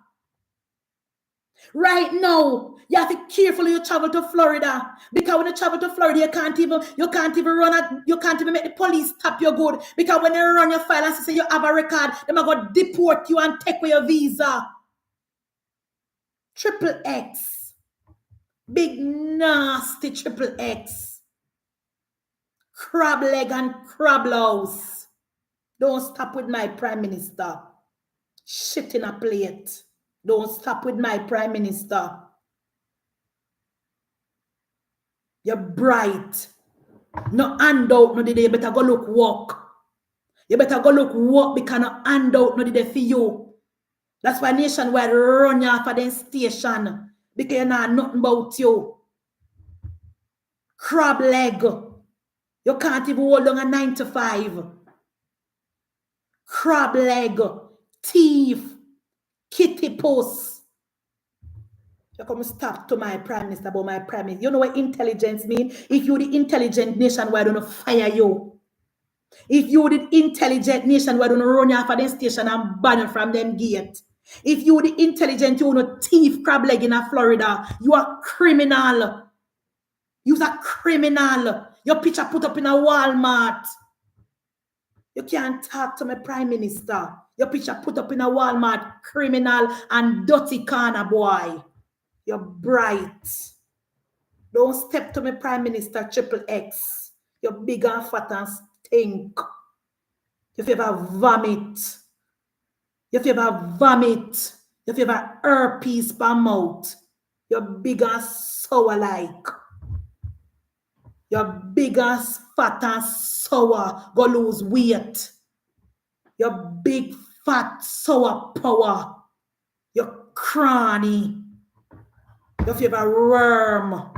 Right now, you have to be careful you travel to Florida. Because when you travel to Florida, you can't even make the police stop you good. Because when they run your file and say you have a record, they might go deport you and take away your visa. Triple X. Big nasty triple X. Crab leg and crab louse. Don't stop with my prime minister. Shit in a plate. Don't stop with my prime minister. You're bright. No handout no day. You better go look work. You better go look work because no handout no day for you. That's why nationwide run you off of them station. Because you know nothing about you. Crab leg. You can't even hold on a 9 to 5. Crab leg. Thief. Kitty puss. You come stop to my prime minister about my prime minister. You know what intelligence mean? If you the intelligent nation, why don't fire you? If you the intelligent nation, why don't run you off of them station and ban you from them gate? If you the intelligent, you know thief crab leg in Florida, you are criminal. You're a criminal. Your picture put up in a Walmart. You can't talk to my prime minister. Your picture put up in a Walmart, criminal and dirty corner boy. You're bright. Don't step to my prime minister, triple X. You're big and fat and stink. You favor vomit. You favor vomit. You favor herpes per mouth. You're big and sour like. You're big and fat and sour. Go lose weight. You're big, fat, sour power. You're cranny. You favor worm.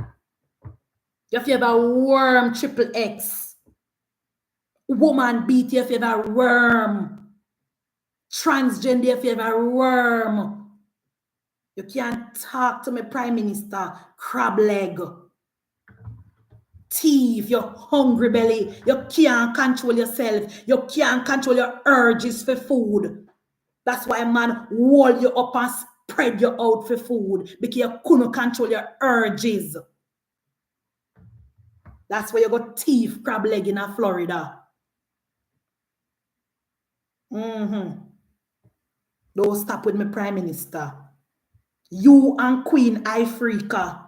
You favor worm, triple X. Woman beat, you favor worm. Transgender, you favor worm. You can't talk to my prime minister, crab leg. Thief, your hungry belly. You can't control yourself. You can't control your urges for food. That's why man wall you up and spread you out for food. Because you couldn't control your urges. That's why you got thief crab leg in Florida. Don't stop with my prime minister. You and Queen Ifrica.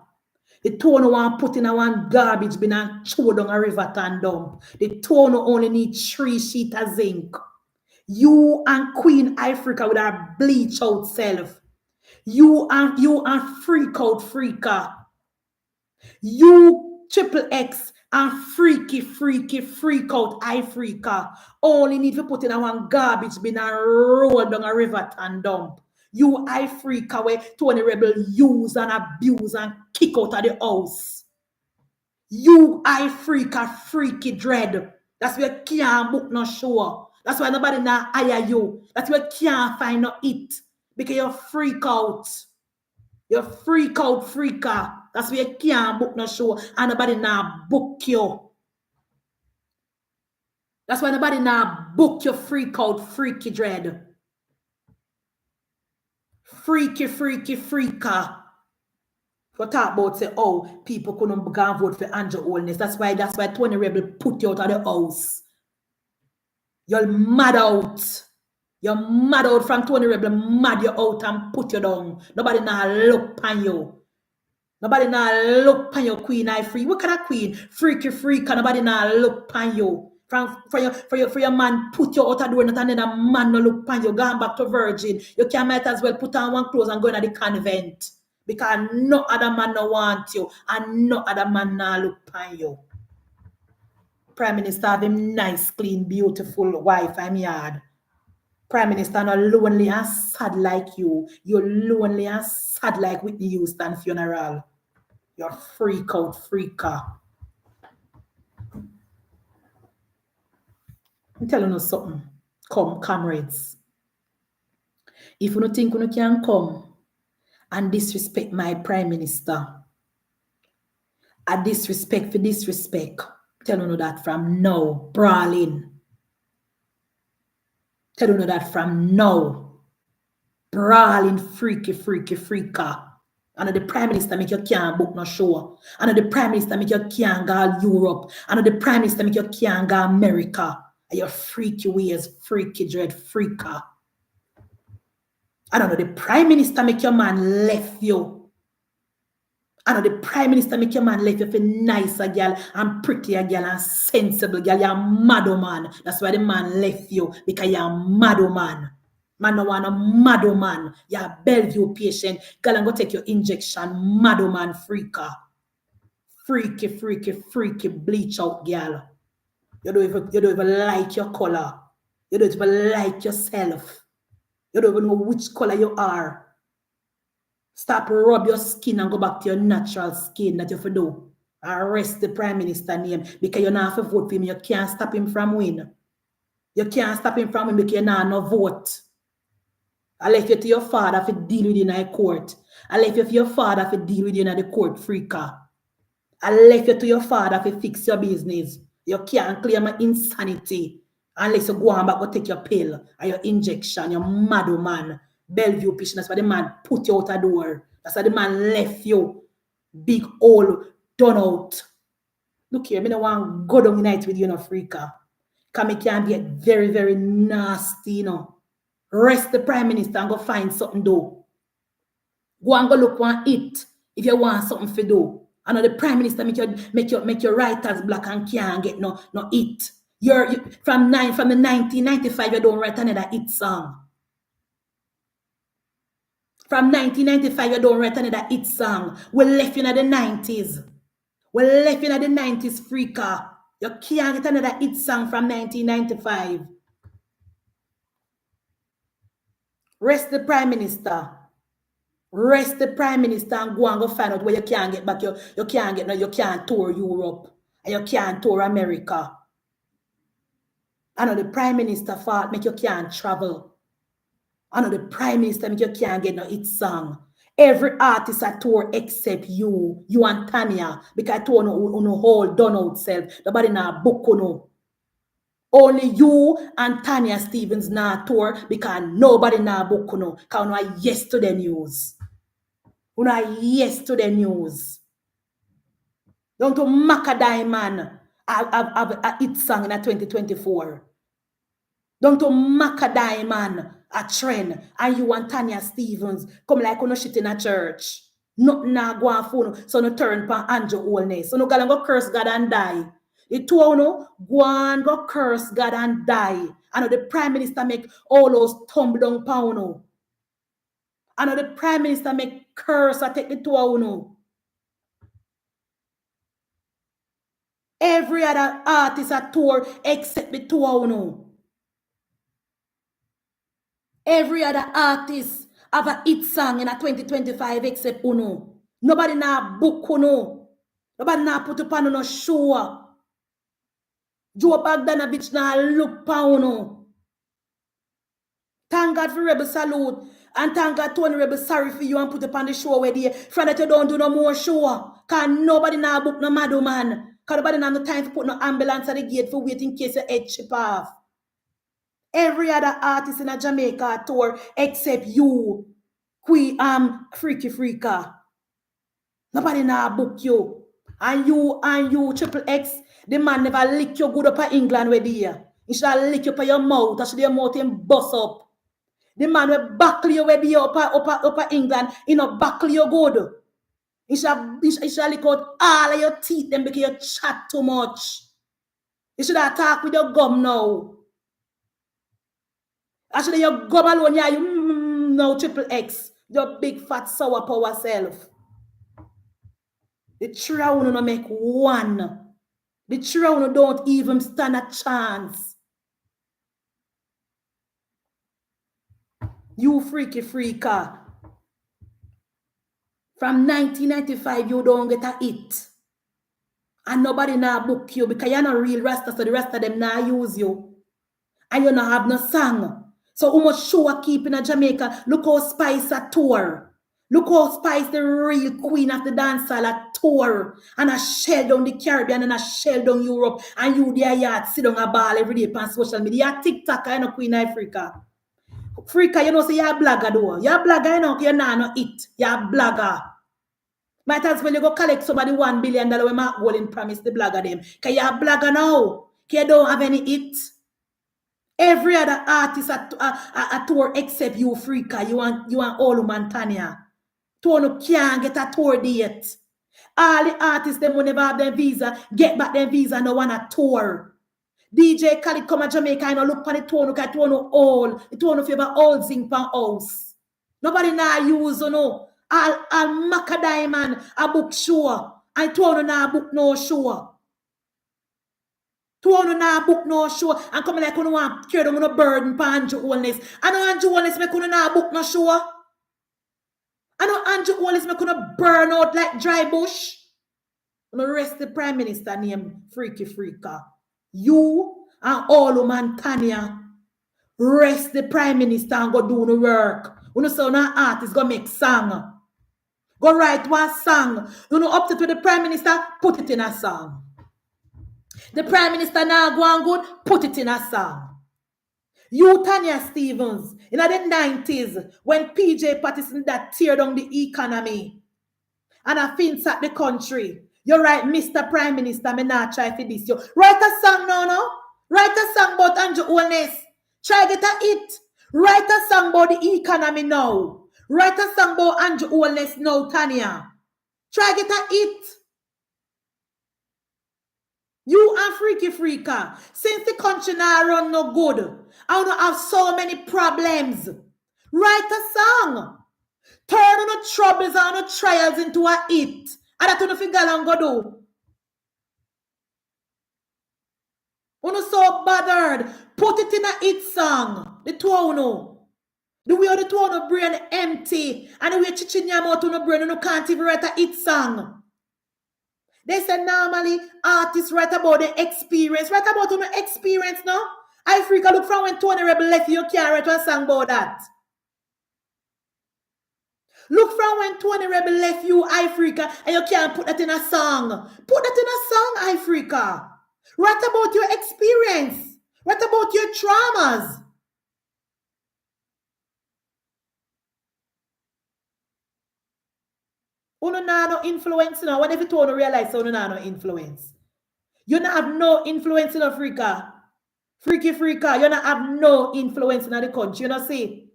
The tono want put in a one garbage bin and throw down a river and dump. The tono only need 3 sheets of zinc. You and Queen Ifrica with our bleach out self. You and freak out freaker. You triple X and freak out Ifrica. Only need to put in a one garbage bin and roll down a river and dump. You Ifrica where Tony Rebel use and abuse and kick out of the house. You Ifrica freaky dread. That's why you can't book no show. That's why nobody now hire you. That's why you can't find no it. Because you freak out. You freak out freaker. That's why you can't book no show and nobody now book you. That's why nobody now book your freak out freaky dread. Freaky freaker. For talk about say, oh, people couldn't go and vote for Andrew Holness. That's why Tony Rebel put you out of the house. You're mad out. You're mad out from Tony Rebel, mad you out and put you down. Nobody now look pan you. Nobody now look pan your Queen Ifrica. What kind of queen? Freaky freak, and nobody now look pan you. For your man put you out of door, not another man no look pan you, going back to virgin. You can might as well put on one clothes and go into the convent. Because no other man no want you, and no other man no look pan you. Prime Minister have him nice, clean, beautiful wife I'm yard. Prime Minister not lonely and sad like you. You're lonely and sad like Whitney Houston funeral. You're freak out, freaker. I'm telling you something. Come, comrades. If you don't think you can come and disrespect my Prime Minister, a disrespect for disrespect, tell you that from now, brawling. Tell you that from now, brawling, freaker. And the Prime Minister make you can't book no show. And the Prime Minister make you can't go Europe. And the Prime Minister make you can't go America. And your freaky ways, freaky dread, freaker. And the Prime Minister make your man left you. And the Prime Minister make your man left you for nicer girl and prettier girl and sensible girl. You're a mad man. That's why the man left you, because you're a mad man. Man no want a mad man. You're a Bellevue patient. Girl, I'm going to take your injection. Mad man, freaker. Freaky, bleach out girl. You don't even like your color. You don't even like yourself. You don't even know which color you are. Stop rub your skin and go back to your natural skin that you have to do. Arrest the Prime Minister name because you not have to vote for him. You can't stop him from winning. You can't stop him from winning because you not no vote. I left you to your father to deal with you in the court. I left you to your father to deal with you in the court, freaker. I left you to your father to fix your business. You can't claim insanity unless you go on back and take your pill or your injection, your mad man. Bellevue patient, that's why the man put you out the door. That's why the man left you. Big hole done out. Look here, I don't want to go down night with you, no freaker. Because I can get very, very nasty, you know. Rest the Prime Minister and go find something to do. Go and go look and eat if you want something to do. And the Prime Minister make your writers black and can't get no eat. From the 1995 you don't write another hit song. From 1995 you don't write another hit song. We left you in the 90s. We left you in the 90s, freaker. You can't get another hit song from 1995. Rest the Prime Minister. Rest the Prime Minister and go and go find out where you can't get back. You can't tour Europe. And you can't tour America. I know the Prime Minister fault make you can't travel. I know the Prime Minister make you can't get no hit song. Every artist at tour except you and Tanya, because I told no whole done out self. Nobody na book no. Only you and Tanya Stevens na tour because nobody na book no. Because no yes to the news. Una yes to the news. Don't to Macadai man have a hit song in a 2024. Don't to Macadai man a trend. And you and Tanya Stevens come like no shit in a church. Nothing na go on phone. So no turn pan Andrew Holness. So no go curse God and die. The two of no go and go curse God and die. And the Prime Minister make all those tumble down pound. And the Prime Minister make curse and take the two of no. Every other artist at tour except the two of no. Every other artist have a hit song in a 2025 except Uno. Nobody na book Uno. Nobody na put up on no show. Joe Bogdanovich na look pa Uno. Thank God for Rebel Salute. And thank God Tony Rebel sorry for you and put up on the show where they friend that you don't do no more show. Cause nobody na book no mad man. Cause nobody na no time to put no ambulance at the gate for wait in case your head chip off. Every other artist in a Jamaica tour except you, Freaky Freaker. Nobody now book you. And you, Triple X, the man never lick you good up at England with you. He should lick you up your mouth. That should your mouth and bust up. The man will buckle you with you up at England. You know, buckle you good. He should lick out all of your teeth them because you chat too much. You should have talked with your gum now. Actually, your gum alone, yeah, you no triple X. Your big fat sour power self. The throne no make one. The throne don't even stand a chance. You freaky freaker. From 1995, you don't get a hit. And nobody now book you because you're not real Rasta, so the rest of them now use you. And you not have no song. So how much show I keep in a Jamaica? Look how Spice a tour. Look how Spice, the real queen of the dancehall, a tour. And a shell down the Caribbean and a shell down Europe. And you there, you sit down a ball every day on social media. You're TikTok, you're not Queen Africa. Africa, you know, say you're a blogger though. You're a blogger, you know, you're not it. You're a blogger. Might as well you go collect somebody $1 billion when Mark Golden promise the blogger them. Because you're a blogger now. You don't have any it. Every other artist at tour except you, Freaka. You want all Montana. Tour no can't get a tour date. All the artists them will never have their visa, get back their visa, no one a tour. DJ Khaled come to Jamaica and look for the tour, look at tour no all. The tour no favor all zing pan house. Nobody now use no. All Maca Diamond a book show. I tour no now book no show. To na book no show and come like you want carry them no burden for Andrew Holness. I know Andrew Holness make you na book no show. I know Andrew Holness make you burn out like dry bush. No rest the Prime Minister named Freaky Freaka. You and all of Montana rest the Prime Minister and go do the work. You know so now artist go make song. Go write one song. You know up to the Prime Minister, put it in a song. The Prime Minister now go and good, put it in a song. You, Tanya Stevens, in the 90s, when PJ Patterson that tear down the economy and I fins at the country, you write, Mr. Prime Minister, me not try for this. You write a song now, no? Write a song about Andrew Holness. Try get a hit. Write a song about the economy now. Write a song about Andrew Holness now, Tanya. Try get a hit. You and Freaky Freaka, since the country now run no good, I don't have so many problems. Write a song. Turn on the troubles and the trials into a hit. And that's what you figure and go do. When you so bothered, put it in a hit song. The two of you. The way the two of you brain empty. And the way chichin your mouth on the brain, you can't even write a hit song. They said normally artists write about the experience. Write about the experience now. Africa look from when Tony Rebel left you can't write a song about that. Look from when Tony Rebel left you, Africa, and you can't put that in a song. Put that in a song, Africa. Write about your experience. Write about your traumas. Uno na no influence now. What if you don't realize uno na no influence? You don't have no influence in Africa. Freaky Freaka, you don't have no influence in the country. You know see?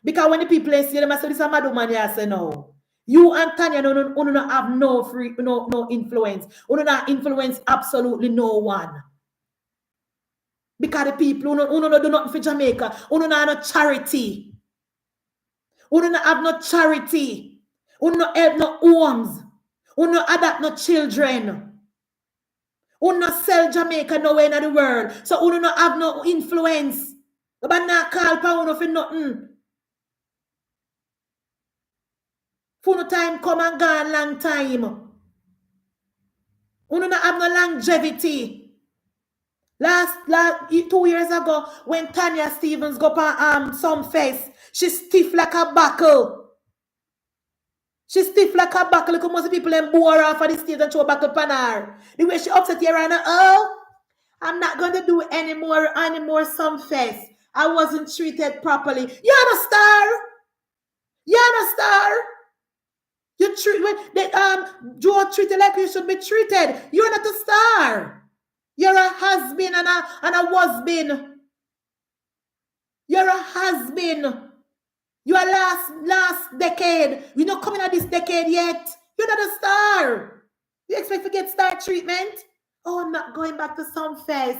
Because when the people see them, I say this is a mad woman, I say no. You and Tanya no have no influence. You don't influence absolutely no one. Because the people no do nothing for Jamaica. You don't have no charity. You don't have no charity. You don't help no homes. You don't adopt no children. You don't sell Jamaica nowhere in the world. So you don't have no influence. But not call for you for nothing. For no time come and gone long time. You don't have no longevity. Last 2 years ago, when Tanya Stevens go on some face, she stiff like a buckle. She stiff like a buckle. Look at most people and bore her off of the stage and throw a buckle pan her. The way she upset here right now, oh, I'm not going to do any more some face. I wasn't treated properly. You're not a star. You're not a star. You treat when they Joe treated like you should be treated. You're not a star. You're a has-been and a was-been. You're a has-been. You are last decade. You're not coming out this decade yet. You're not a star. You expect to get star treatment? Oh, I'm not going back to some fest.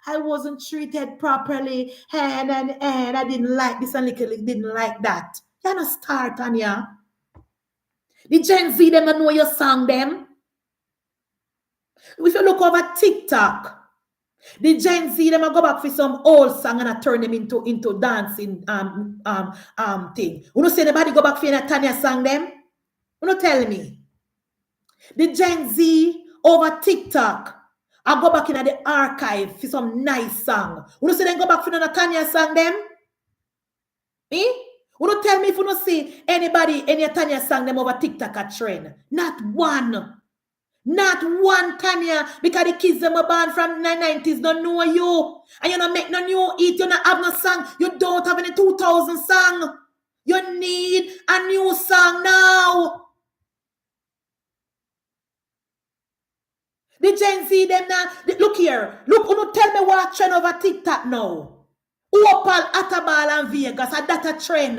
I wasn't treated properly, and I didn't like this and didn't like that. You're not start, Tanya. The Gen Z, them don't know your song, them. If you look over TikTok, the Gen Z, them go back for some old song and I turn them into dancing thing. You know, say anybody go back for a Tanya song, them? You know, tell me. The Gen Z over TikTok, I go back in the archive for some nice song. You know, say them go back for a Tanya song, them? Me? You don't tell me if you don't see anybody, any Tanya song them over TikTok a trend. Not one. Not one, Tanya, because the kids them are born from the 90s don't know you. And you don't make no new hit, you don't have no song. You don't have any 2000 song. You need a new song now. The Gen Z them now, look here. Look, you don't tell me what trend over TikTok now. Opal, Atabal, and Vegas, and that a trend.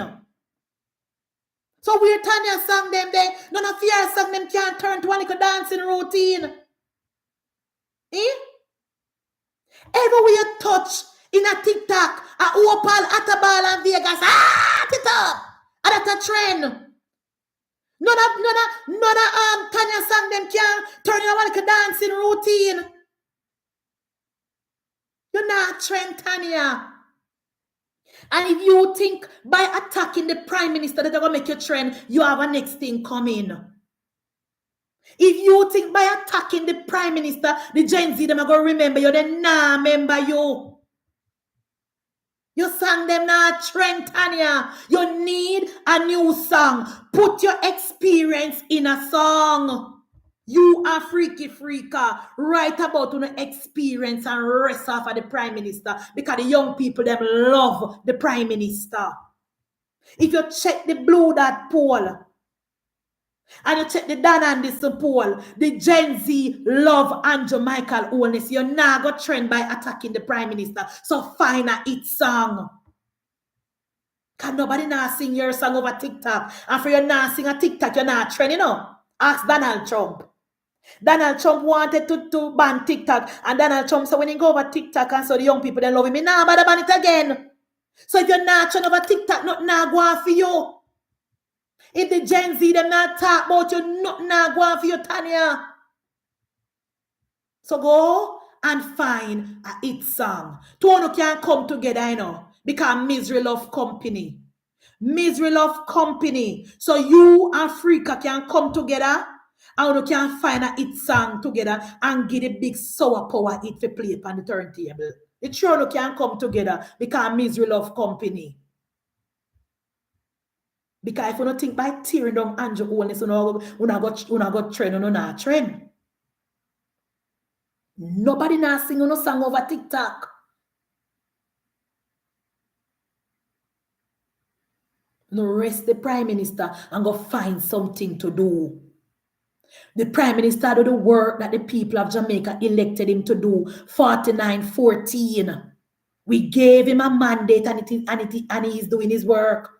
So we're Tanya song them there. None of your song them can't turn to one dancing routine. Eh? Everywhere you touch in a TikTok, a Opal, Atabal, and Vegas, it up. And that's a trend. None of Tanya song them can turn you one dancing routine. You're not trend, Tanya. And if you think by attacking the prime minister that they're going to make you trend, you have a next thing coming. If you think by attacking the prime minister, the Gen Z, them are going to remember you, then nah, remember you. You sang them now, trend, Tanya. You need a new song. Put your experience in a song. You are freaky freaker. Write about your experience and rest off of the prime minister because the young people, them love the prime minister. If you check the Blue Dot poll, and you check the Dan and this poll, the Gen Z love Andrew Michael Holness. You're not going to trend by attacking the prime minister. So find a hit song. Can nobody now sing your song over TikTok? And for you not sing a TikTok, you're not trending, you know? Ask Donald Trump. Donald Trump wanted to ban TikTok. And Donald Trump said when he go over TikTok and so the young people, they love him. Nah, but ban it again. So if you're not trending over TikTok, nothing not going for you. If the Gen Z, them not talk about you, nothing not going for you, Tanya. So go and find a hit song. Two can come together, you know, because misery love company. Misery love company. So you and Freaka can come together and you can find a hit song together and get a big sour power hit to play upon the turntable. The two can come together because misery love company. Because if you don't think by tearing down Andrew Holness, you not got trend, you not trend. Nobody now sing no song over TikTok. No rest the prime minister and go find something to do. The prime minister do the work that the people of Jamaica elected him to do. 49-14. We gave him a mandate and he's doing his work.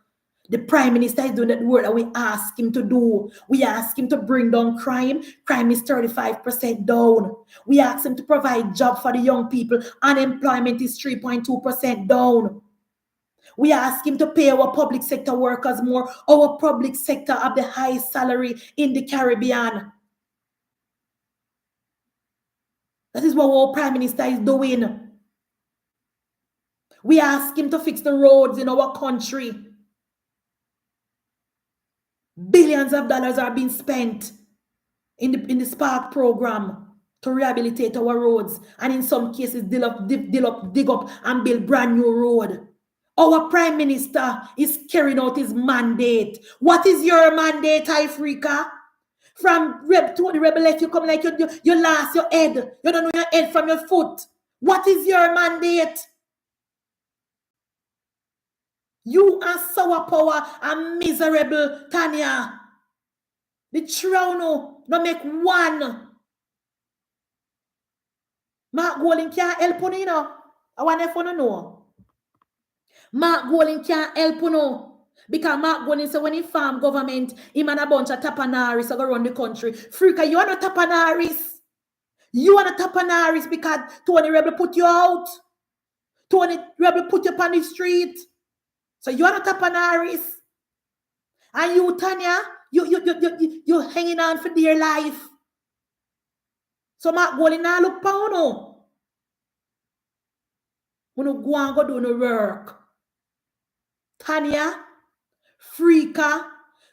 The prime minister is doing the work that we asked him to do. We asked him to bring down crime. Crime is 35% down. We asked him to provide jobs for the young people. Unemployment is 3.2% down. We asked him to pay our public sector workers more. Our public sector have the highest salary in the Caribbean. That is what our prime minister is doing. We asked him to fix the roads in our country. Billions of dollars are being spent in the Spark program to rehabilitate our roads, and in some cases dig up and build brand new road. Our prime minister is carrying out his mandate. What is your mandate, Africa? From to the rebel left, you come like you lost your head. You don't know your head from your foot. What is your mandate? You are sour power and miserable, Tanya. The Trono don't make one. Mark Golding can't help you know. I want to know. Mark Golding can't help you know. Because Mark Golding said when he farm government, him and a bunch of tapanaris are going to run the country. Freaka, you are not tapanaris. You are the top of Naris because Tony Rebel put you out. Tony Rebel put you up on the street. So you are the top of Naris. And you, Tanya, you hanging on for dear life. So Mark Golden now look pound. When you go and go do no work. Tanya, Freaka,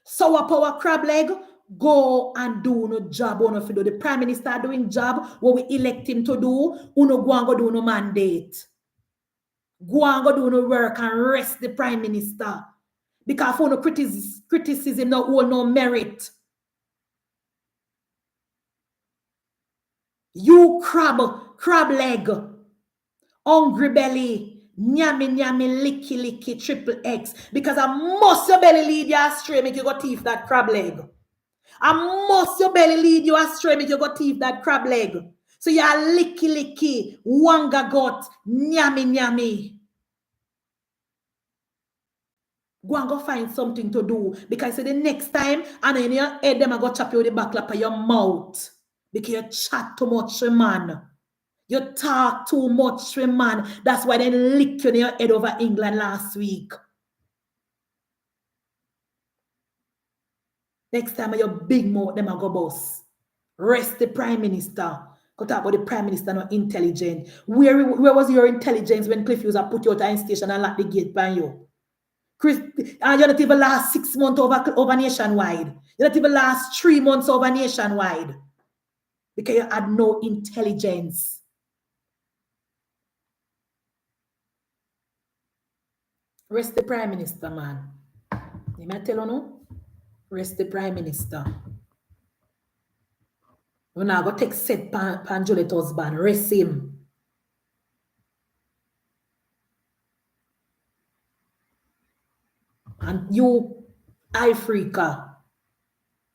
Sour Power Crab Leg, go and do no job. Uno fi do the Prime Minister doing job what we elect him to do. Uno go and go do no mandate. Go and go do no work and rest the Prime Minister. Because for no criticism no hold no merit. You crab leg, hungry belly, nyami licky triple X. Because I must your belly lead you astray, make you go thief that crab leg. I must your belly lead you astray, make you go thief that crab leg. So you are licky, wanga got, nyami. Go and go find something to do. Because the next time, and in your head, them I go chop you with the back lap of your mouth. Because you chat too much, man. You talk too much, man. That's why they lick you in your head over England last week. Next time, your big mouth, them I go boss. Rest the Prime Minister. Go talk about the Prime Minister not intelligent. Where was your intelligence when Cliff Hughes put you out of station and lock the gate by you? Chris, and you not even last 6 months over nationwide. You not even last 3 months over nationwide. Because you had no intelligence. Rest the Prime Minister, man. You may tell you no? Rest the Prime Minister. We're not going to take set pan Juliet husband. Rest him. And you, eye freaker,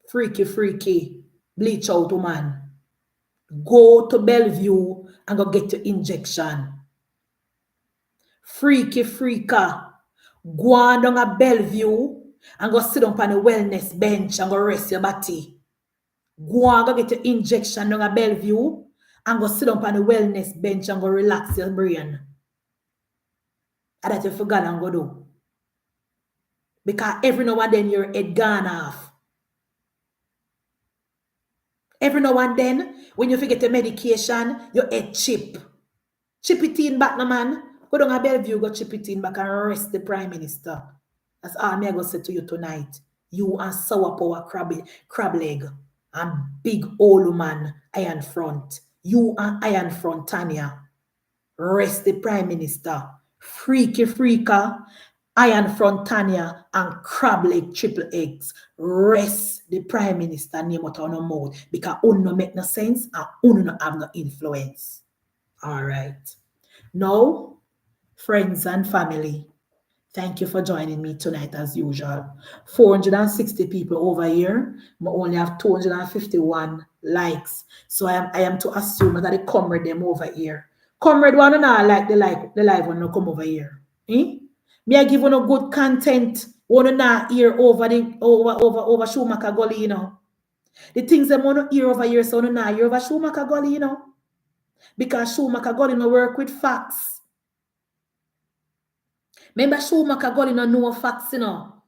freaky, bleach out woman. Go to Bellevue and go get your injection. Freaker, go on down a Bellevue and go sit down on a wellness bench and go rest your body. Go and go get your injection down a Bellevue and go sit down on a wellness bench and go relax your brain. And that you forgot and go do. Because every now and then your head gone off. Every now and then, when you forget the medication, your head chip. Chip it in back, no man. Go down a Bellevue, go chip it in back and rest the Prime Minister. That's all I'm going to say to you tonight. You and Sour Power crab leg and big old man, iron front. You and iron front, Tanya. Rest the Prime Minister. Freaker, iron front Tanya and crab leg triple eggs. Rest the Prime Minister name out on no mouth because uno make no sense and uno have no influence. All right. Now, friends and family, thank you for joining me tonight as usual. 460 people over here. I only have 251 likes. So I am to assume that I comrade them over here. Comrade one and like the live one no come over here. Me I give you no good content. One not hear over Schumacher Gully, you know. The things that want to hear over here, so not hear over Schumacher Gully, you know. Because Schumacher Gully no work with facts. Remember Schumacher Gully no know facts, you know.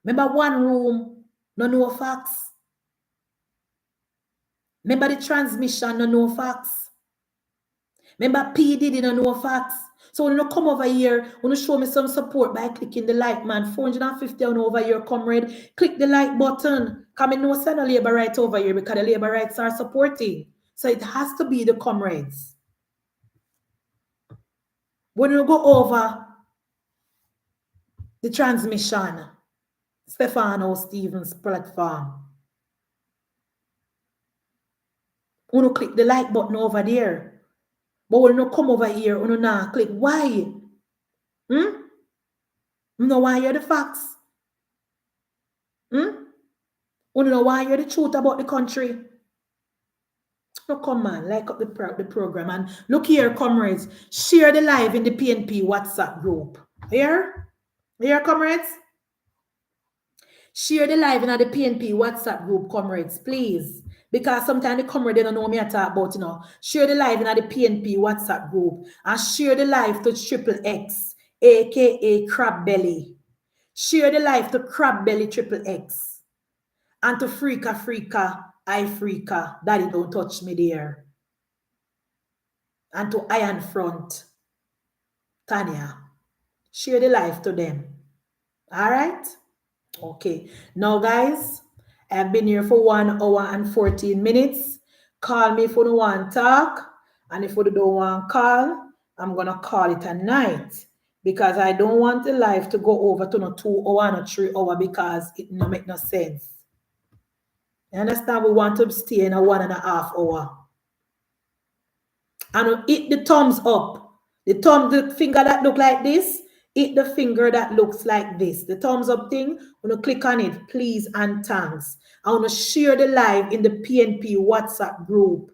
Remember one room no know facts. Remember the transmission no know facts. Remember P Diddy no know facts. So when you come over here, when you show me some support by clicking the like, man. 450 on over here, comrade. Click the like button. Come in, no send a labor right over here because the labor rights are supporting. So it has to be the comrades. When you go over the transmission, Stefano Stevens platform, when you click the like button over there, but when you come over here, when you not click, why? You know why you're the facts? You know why you're the truth about the country? No, come on, like up the program. And look here, comrades, share the live in the PNP WhatsApp group. Here, comrades? Share the live in the PNP WhatsApp group, comrades, please. Because sometimes they come where they don't know me I talk about, Share the live in the PNP WhatsApp group and share the live to Triple X, aka Crab Belly. Share the live to Crab Belly Triple X. And to Freaka, I Freaka, Daddy don't touch me there. And to Iron Front, Tanya. Share the live to them. All right? Okay. Now, guys, I've been here for 1 hour and 14 minutes. Call me if you don't want to talk. And if you don't want to call, I'm going to call it a night. Because I don't want the live to go over to no 2 hour or 3 hour because it no make no sense. You understand? We want to stay in a 1.5 hour. And hit the thumbs up. The finger that look like this, hit the finger that looks like this. The thumbs up thing, I'm going to click on it, please and thanks. I want to share the live in the PNP WhatsApp group.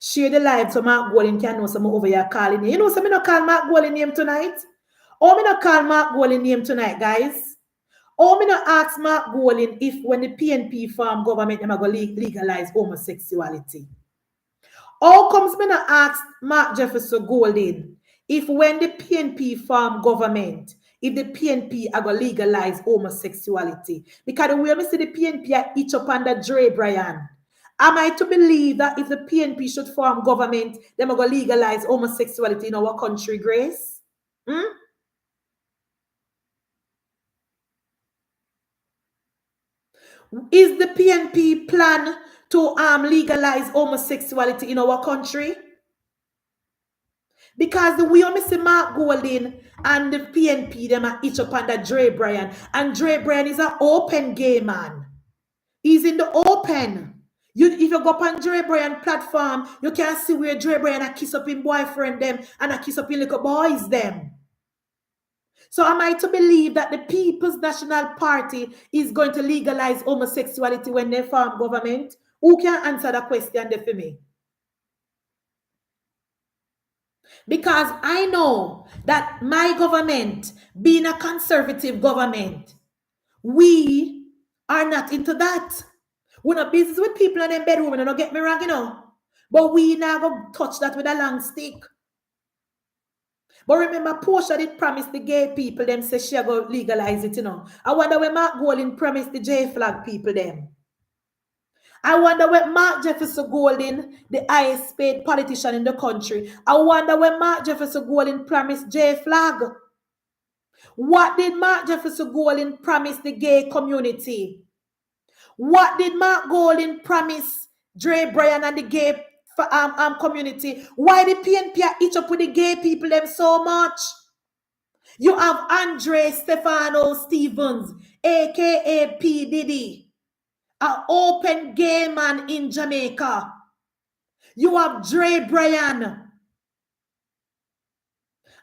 Share the live so Mark Golden can know some over here calling name. You know, so me not call Mark Golden name tonight. Or me not call Mark Golden name tonight, guys. Or me not ask Mark Golden if when the PNP farm government them are going to legalize homosexuality. How comes me not ask Mark Jefferson Golden if when the PNP farm government, if the PNP are going to legalize homosexuality? Because the way I see the PNP are each up under Dre Brian. Am I to believe that if the PNP should form government, they are going to legalize homosexuality in our country, Grace? Is the PNP plan to legalize homosexuality in our country? Because the way I see Mark Golden and the PNP, them are each up under Dre Brian. And Dre Brian is an open gay man. He's in the open. If you go up on Dre Brian platform, you can see where Dre Brian a kiss up in boyfriend them and a kiss up in little boys them. So am I to believe that the People's National Party is going to legalize homosexuality when they form government? Who can answer that question there for me? Because I know that my government, being a conservative government, we are not into that. We're not business with people in their bedroom, and don't get me wrong, But we never touch that with a long stick. But remember, Portia did promise the gay people, them say she go legalize it, I wonder when Mark Golden promised the J flag people, them. I wonder when Mark Jefferson Golden, the highest paid politician in the country, I wonder when Mark Jefferson Golden promised J flag. What did Mark Jefferson Golden promise the gay community? What did Mark Golden promise Dre Brian and the gay community? Why the PNP are each up with the gay people them so much? You have Andre Stefano Stevens, aka P. Diddy, an open gay man in Jamaica. You have Dre Brian,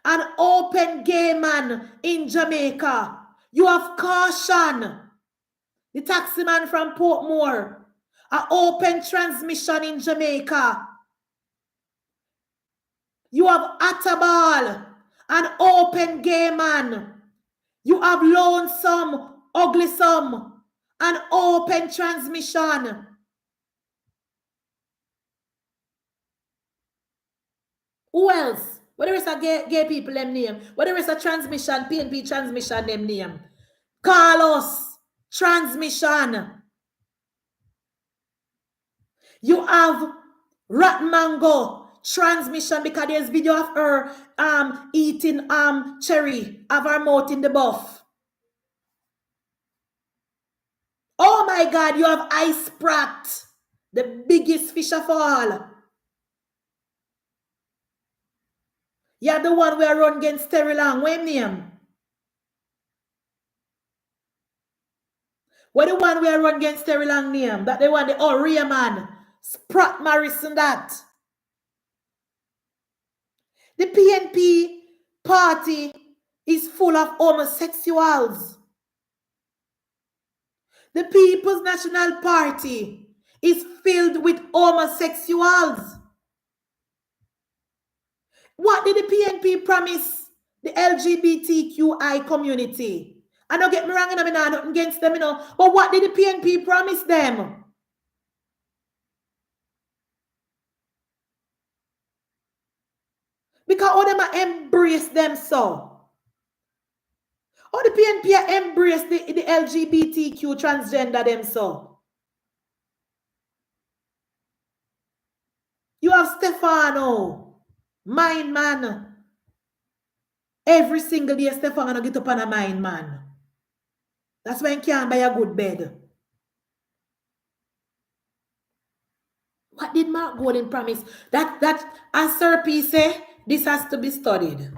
an open gay man in Jamaica. You have Caution, the taxi man from Portmore, an open transmission in Jamaica. You have Atabal, an open gay man. You have Lonesome, Ugly-some, an open transmission. Who else? What there is a gay people them name? What there is a transmission, PNP transmission them name? Carlos, transmission. You have Rat Mango, transmission, because there's video of her eating cherry, have her mouth in the buff. Oh my God, you have Ice Pratt, the biggest fish of all. You're the one where run against Terry Long. What name? What the one where run against Terry Long name? That the one, the Rhea man. Spratt Morrison that. The PNP party is full of homosexuals. The People's National Party is filled with homosexuals. What did the PNP promise the LGBTQI community? I don't get me wrong, I'm not nothing against them, but what did the PNP promise them? Because all them embrace them so. All the PNP embrace the LGBTQ transgender them so. You have Stefano, mind man. Every single day Stefano get up on a mind man. That's why he can't buy a good bed. What did Mark Golden promise? That as Sir P say, this has to be studied.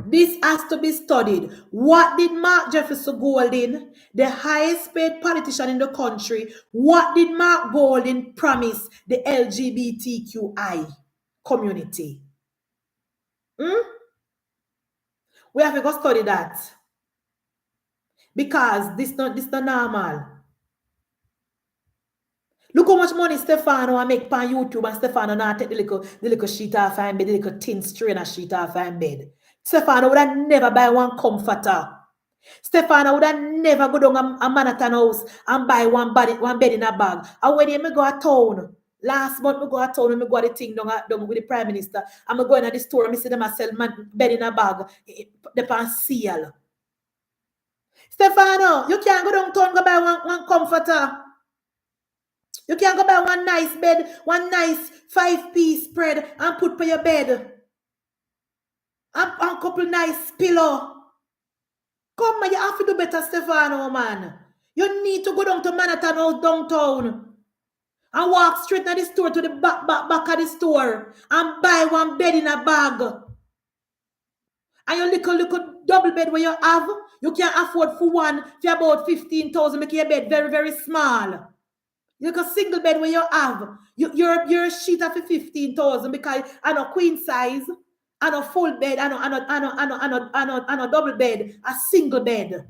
This has to be studied. What did Mark Jefferson Golden, the highest paid politician in the country, what did Mark Golden promise the LGBTQI community? We have to go study that. Because this not normal. Look how much money Stefano I make on YouTube, and Stefano now take the little sheet off and bed, the little thin strainer sheet off and bed. Stefano would have never buy one comforter. Stefano would have never go down a Manhattan house and buy one bed in a bag. And when you go to town, last month I go to town and I go to the thing down with the Prime Minister. I'm going to the store and I see them sell bed in a bag. They pan seal. Stefano, you can't go downtown go buy one comforter. You can go buy one nice bed, one nice 5-piece spread and put for your bed. And a couple nice pillow. Come on, you have to do better, Stefano, man. You need to go down to Manhattan or downtown and walk straight to the store, to the back of the store, and buy one bed in a bag. And your little double bed where you have, you can afford for one for about 15,000, make your bed very, very small. You got a single bed where you have. Your sheet of 15,000 because I know queen size, I know full bed, I know double bed, a single bed,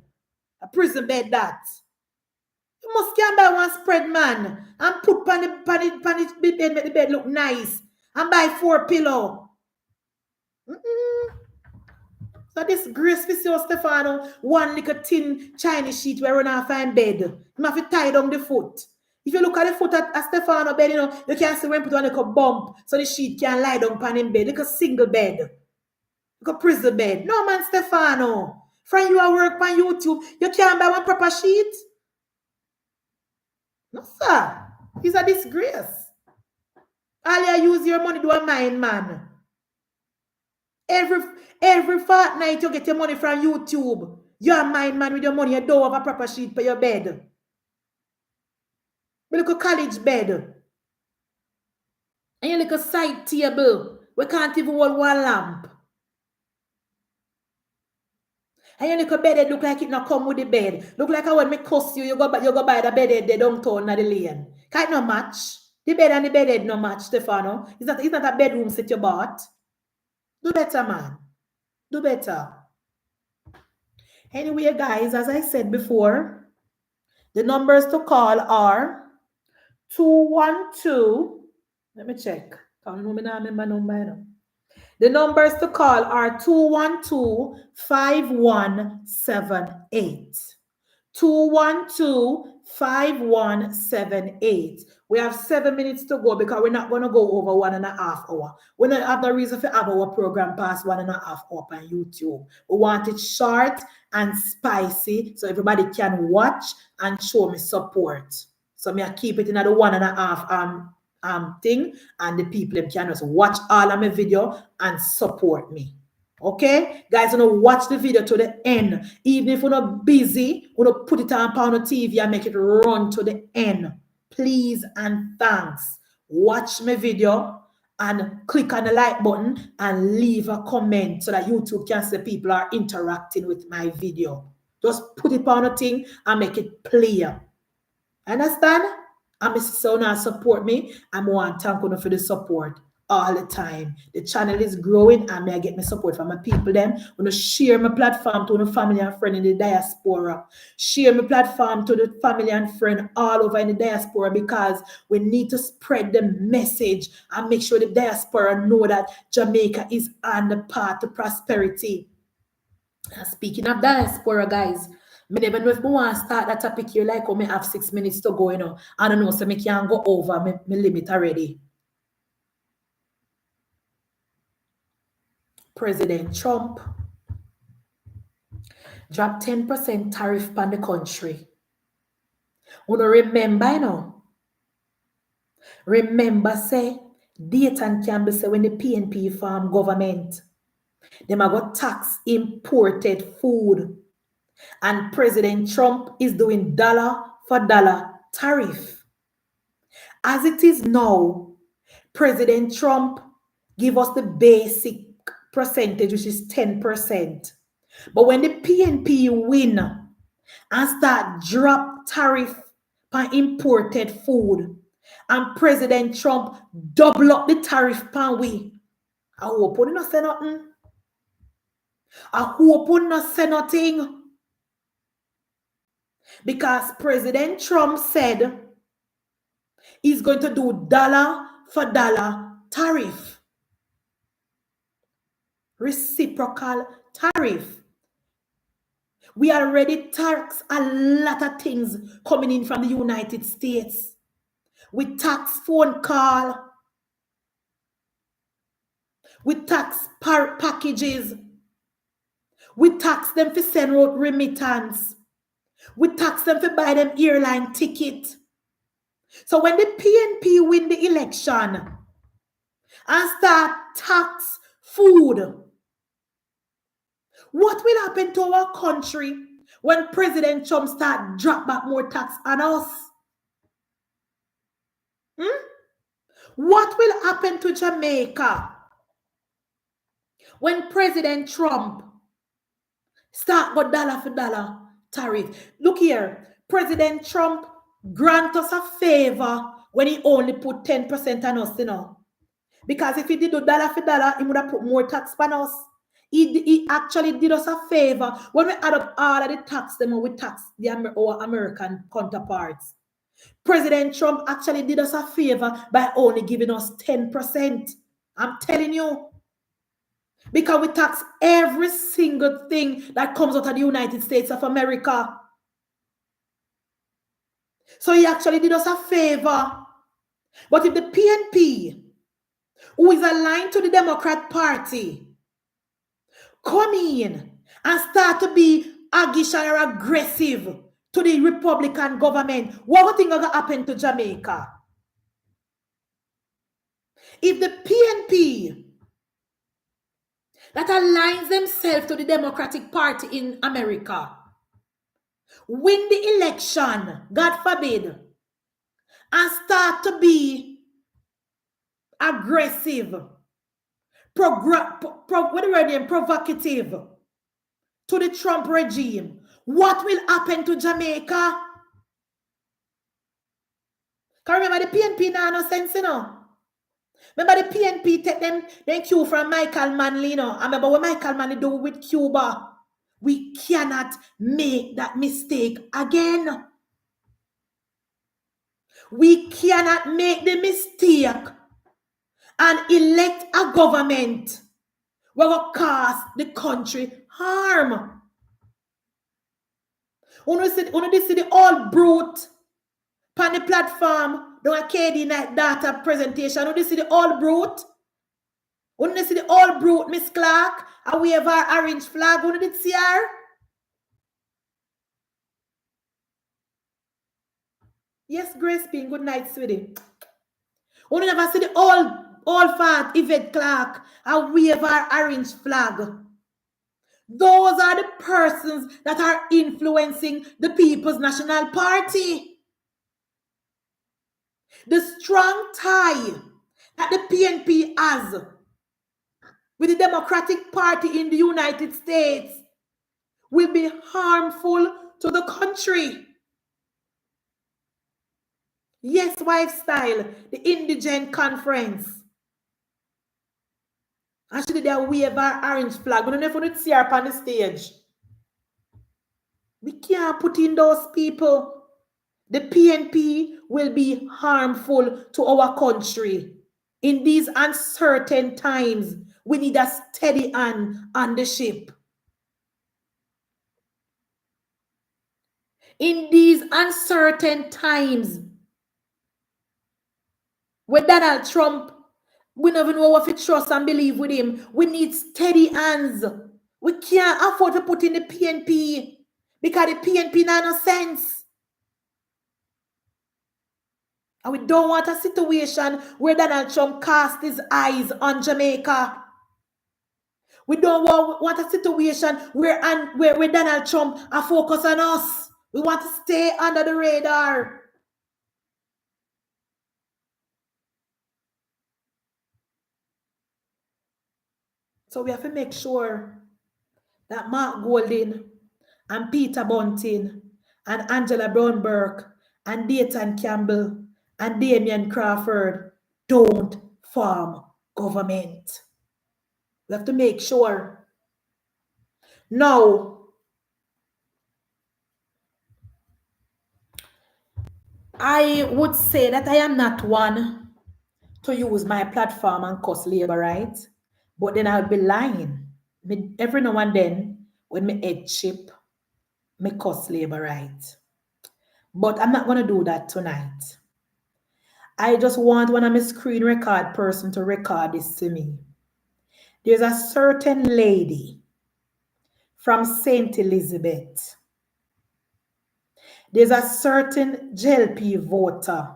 a prison bed that. You must can buy one spread, man, and put pan the bed, make the bed look nice, and buy 4 pillow. So this grace for you, Stefano, one little thin Chinese sheet where you not find bed. You have to tie down the foot. If you look at the foot at Stefano bed, you can see when put on like a bump so the sheet can lie down on him bed. Like a single bed. Like a prison bed. No man, Stefano. Friend, you are work on YouTube. You can't buy one proper sheet. No, sir. It's a disgrace. All you use your money to a mind, man. Every fortnight you get your money from YouTube. You're a mind man with your money. You don't have a proper sheet for your bed. You look a college bed. And you look a side table. We can't even hold one lamp. And you look a bed that look like it not come with the bed. Look like when me cuss you, you go buy the bed head they downtown at the lane. Can't no match. The bed and the bed head no match, Stefano. It's not a bedroom set you bought. Do better, man. Do better. Anyway, guys, as I said before, the numbers to call are 212. Let me check. The numbers to call are 212-5178. 212-5178. We have 7 minutes to go because we're not going to go over 1.5 hours. We don't have no reason to have our program past 1.5 hours on YouTube. We want it short and spicy so everybody can watch and show me support. So me I keep it in the 1.5 thing, and the people can just watch all of my video and support me. Okay, guys, you know, watch the video to the end. Even if you're not busy, you know, put it on the TV and make it run to the end. Please and thanks. Watch my video and click on the like button and leave a comment so that YouTube can see people are interacting with my video. Just put it on the thing and make it clear. Understand? I'm Mrs. Sona support me. I want to thank you for the support all the time. The channel is growing and I get my support from my people. Them want to share my platform to the family and friend in the diaspora. Share my platform to the family and friend all over in the diaspora because we need to spread the message and make sure the diaspora know that Jamaica is on the path to prosperity. And speaking of diaspora, guys, I never know if I want to start that topic here like I have 6 minutes to go, you know. I don't know, so I can't go over my limit already. President Trump dropped 10% tariff on the country. Remember, Remember, say, Dayton can be say when the PNP farm government, them have got tax imported food. And President Trump is doing dollar for dollar tariff. As it is now, President Trump give us the basic percentage, which is 10%. But when the PNP win and start drop tariff on imported food, and President Trump double up the tariff pan we, I hope you not say nothing. I hope you not say nothing. Because President Trump said he's going to do dollar for dollar tariff. Reciprocal tariff. We already tax a lot of things coming in from the United States. We tax phone call. We tax packages. We tax them for send out remittance. We tax them for buy them airline ticket. So when the PNP win the election and start tax food, what will happen to our country when President Trump start drop back more tax on us? What will happen to Jamaica when President Trump start go dollar for dollar tariff? Look here, President Trump grant us a favor when he only put 10% on us, you know. Because if he did do dollar for dollar, he would have put more tax on us. He actually did us a favor. When we add up all of the tax, them we tax our American counterparts. President Trump actually did us a favor by only giving us 10%. I'm telling you. Because we tax every single thing that comes out of the United States of America. So he actually did us a favor. But if the PNP, who is aligned to the Democrat Party, come in and start to be aggish or aggressive to the Republican government, what do you think is going to happen to Jamaica? If the PNP that aligns themselves to the Democratic Party in America win the election, God forbid, and start to be aggressive, provocative to the Trump regime, what will happen to Jamaica? Because remember, the PNP now no sense, you know. Remember the PNP take them cue from Michael Manley, you know. I remember what Michael Manley do with Cuba. We cannot make that mistake again. We cannot make the mistake and elect a government where will cause the country harm. When we see the all brute on the platform, the KD night data presentation, when we see the all brute, when we see the all brute, Miss Clark, and we have our orange flag, when we see her. Yes, Grace Ping, good night, sweetie. When we never see the all fat Yvette Clark, and we have our orange flag. Those are the persons that are influencing the People's National Party. The strong tie that the PNP has with the Democratic Party in the United States will be harmful to the country. Yes, Lifestyle, the Indigent Conference. Actually, they wave our orange flag. We don't know if we see her up on the stage. We can't put in those people. The PNP will be harmful to our country. In these uncertain times, we need a steady hand on the ship. In these uncertain times, when Donald Trump We never know what to trust and believe with him. We need steady hands. We can't afford to put in the PNP because the PNP not no sense. And we don't want a situation where Donald Trump cast his eyes on Jamaica. We don't want a situation where Donald Trump are focused on us. We want to stay under the radar. So we have to make sure that Mark Golding and Peter Bunting and Angela Brown Burke and Dayton Campbell and Damian Crawford don't form government. We have to make sure. Now, I would say that I am not one to use my platform and cuss labor, right? But then I'll be lying. Every now and then, when my head chip, me cuss labor, right? But I'm not going to do that tonight. I just want one of my screen record person to record this to me. There's a certain lady from St. Elizabeth. There's a certain JLP voter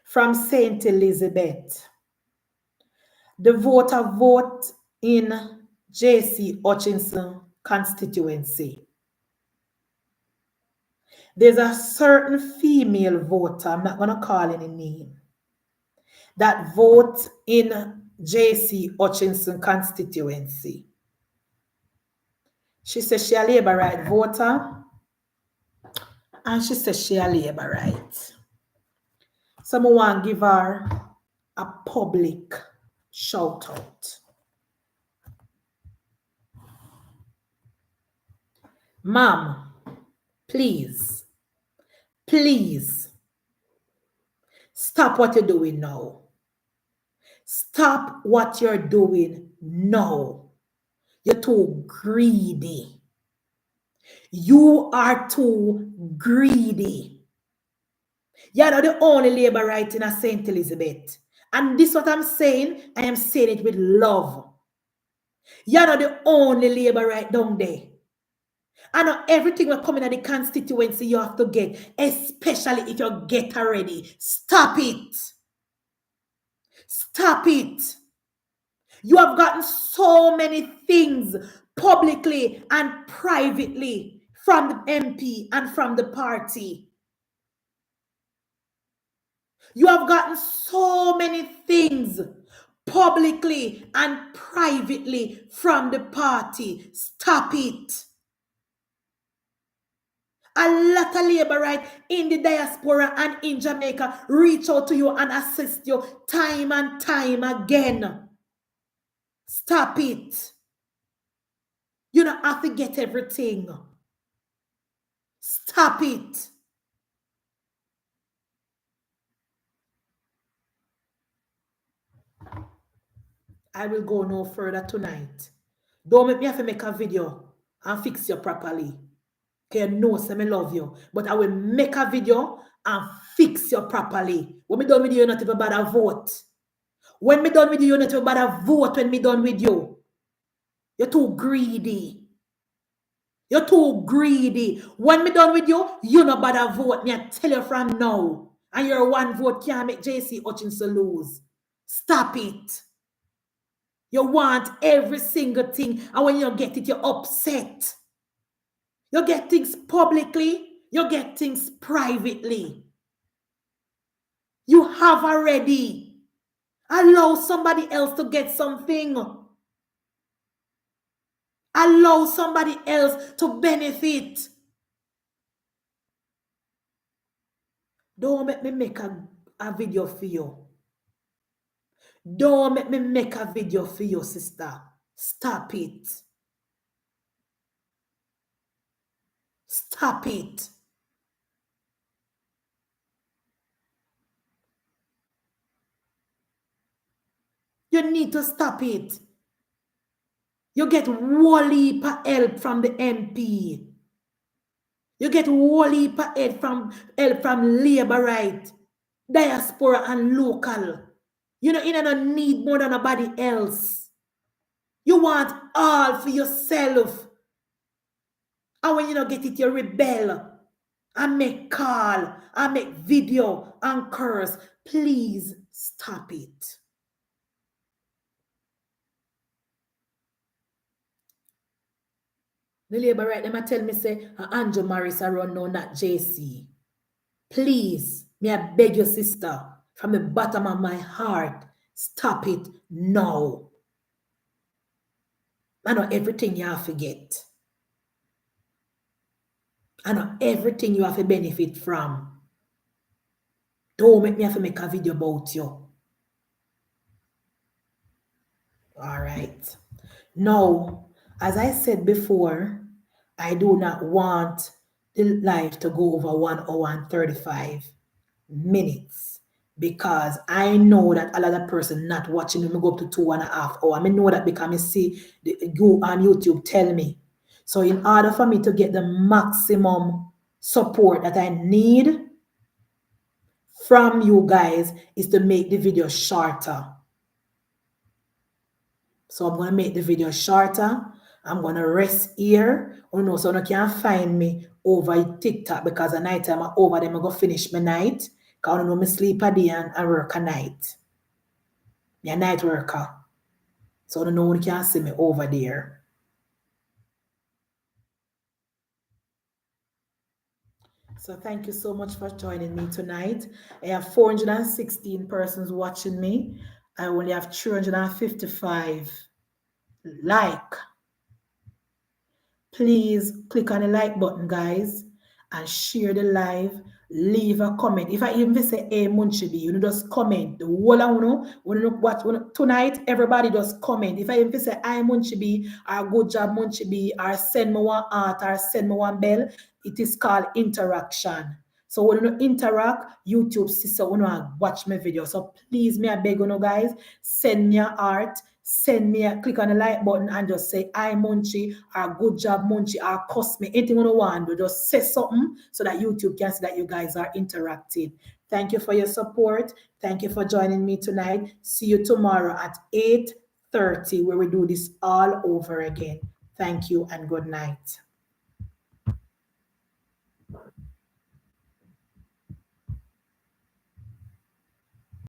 from St. Elizabeth. The voter vote in J.C. Hutchinson constituency. There's a certain female voter, I'm not going to call any name, that vote in J.C. Hutchinson constituency. She says she a labor right voter, and she says she a labor right. Someone want to give her a public shout out. Ma'am, please, stop what you're doing now. Stop what you're doing now. You're too greedy. You are too greedy. You're not the only labor right in St. Elizabeth. And this is what I'm saying. I am saying it with love. You're not the only labor right down there. I know everything will come in at the constituency you have to get, especially if you get already. Stop it. Stop it. You have gotten so many things publicly and privately from the MP and from the party. You have gotten so many things publicly and privately from the party. Stop it. A lot of labor right in the diaspora and in Jamaica reach out to you and assist you time and time again. Stop it. You don't have to get everything. Stop it. I will go no further tonight. Don't make me have to make a video and fix you properly. Okay, no, say me love you. But I will make a video and fix you properly. When me done with you, you're not even bother vote. When me done with you, you're not even bother vote when me done with you. You're too greedy. You're too greedy. When me done with you, you not bother vote. Me I tell you from now. And your one vote can't make J.C. Hutchinson lose. Stop it. You want every single thing. And when you get it, you're upset. You get things publicly. You get things privately. You have already. Allow somebody else to get something. Allow somebody else to benefit. Don't make me make a video for you. Don't make me make a video for you, sister. Stop it. Stop it. You need to stop it. You get whole heap of help from the MP. You get whole heap of help from labor right, diaspora and local. You know, you don't need more than nobody else. You want all for yourself. And when you don't get it, you rebel. And make call. And make video. And curse. Please stop it. The labor right them tell me say Andrew Morris around now, not JC. Please, may I beg your sister from the bottom of my heart, stop it now. I know everything you have to get. I know everything you have to benefit from. Don't make me have to make a video about you. All right. Now, as I said before, I do not want the live to go over 1 hour and 35 minutes because I know that a lot of person not watching me go up to 2.5 hours. I know that because I see you on YouTube tell me. So in order for me to get the maximum support that I need from you guys is to make the video shorter. So I'm going to make the video shorter. I'm going to rest here. Oh no, so you can find me over TikTok because at night time I'm over them. I go finish my night. Because I know me sleep a day and I work a night. I'm a night worker. So I know you can see me over there. So thank you so much for joining me tonight. I have 416 persons watching me. I only have 355 like. Please click on the like button, guys, and share the live. Leave a comment. If I even say a Munchibi, you know, just comment. The whole of you know what tonight, everybody just comment. If I even say I Munchibi or good job Munchibi or send me one heart or send me one bell, it is called interaction. So when you interact, YouTube sister when you watch my video. So please, me I beg you guys, send me a heart. Send me a click on the like button and just say I Munchie or good job Munchie or cuss me anything you want to just say something so that YouTube can see that you guys are interacting. Thank you for your support. Thank you for joining me tonight. See you tomorrow at 8:30 where we do this all over again. Thank you and good night.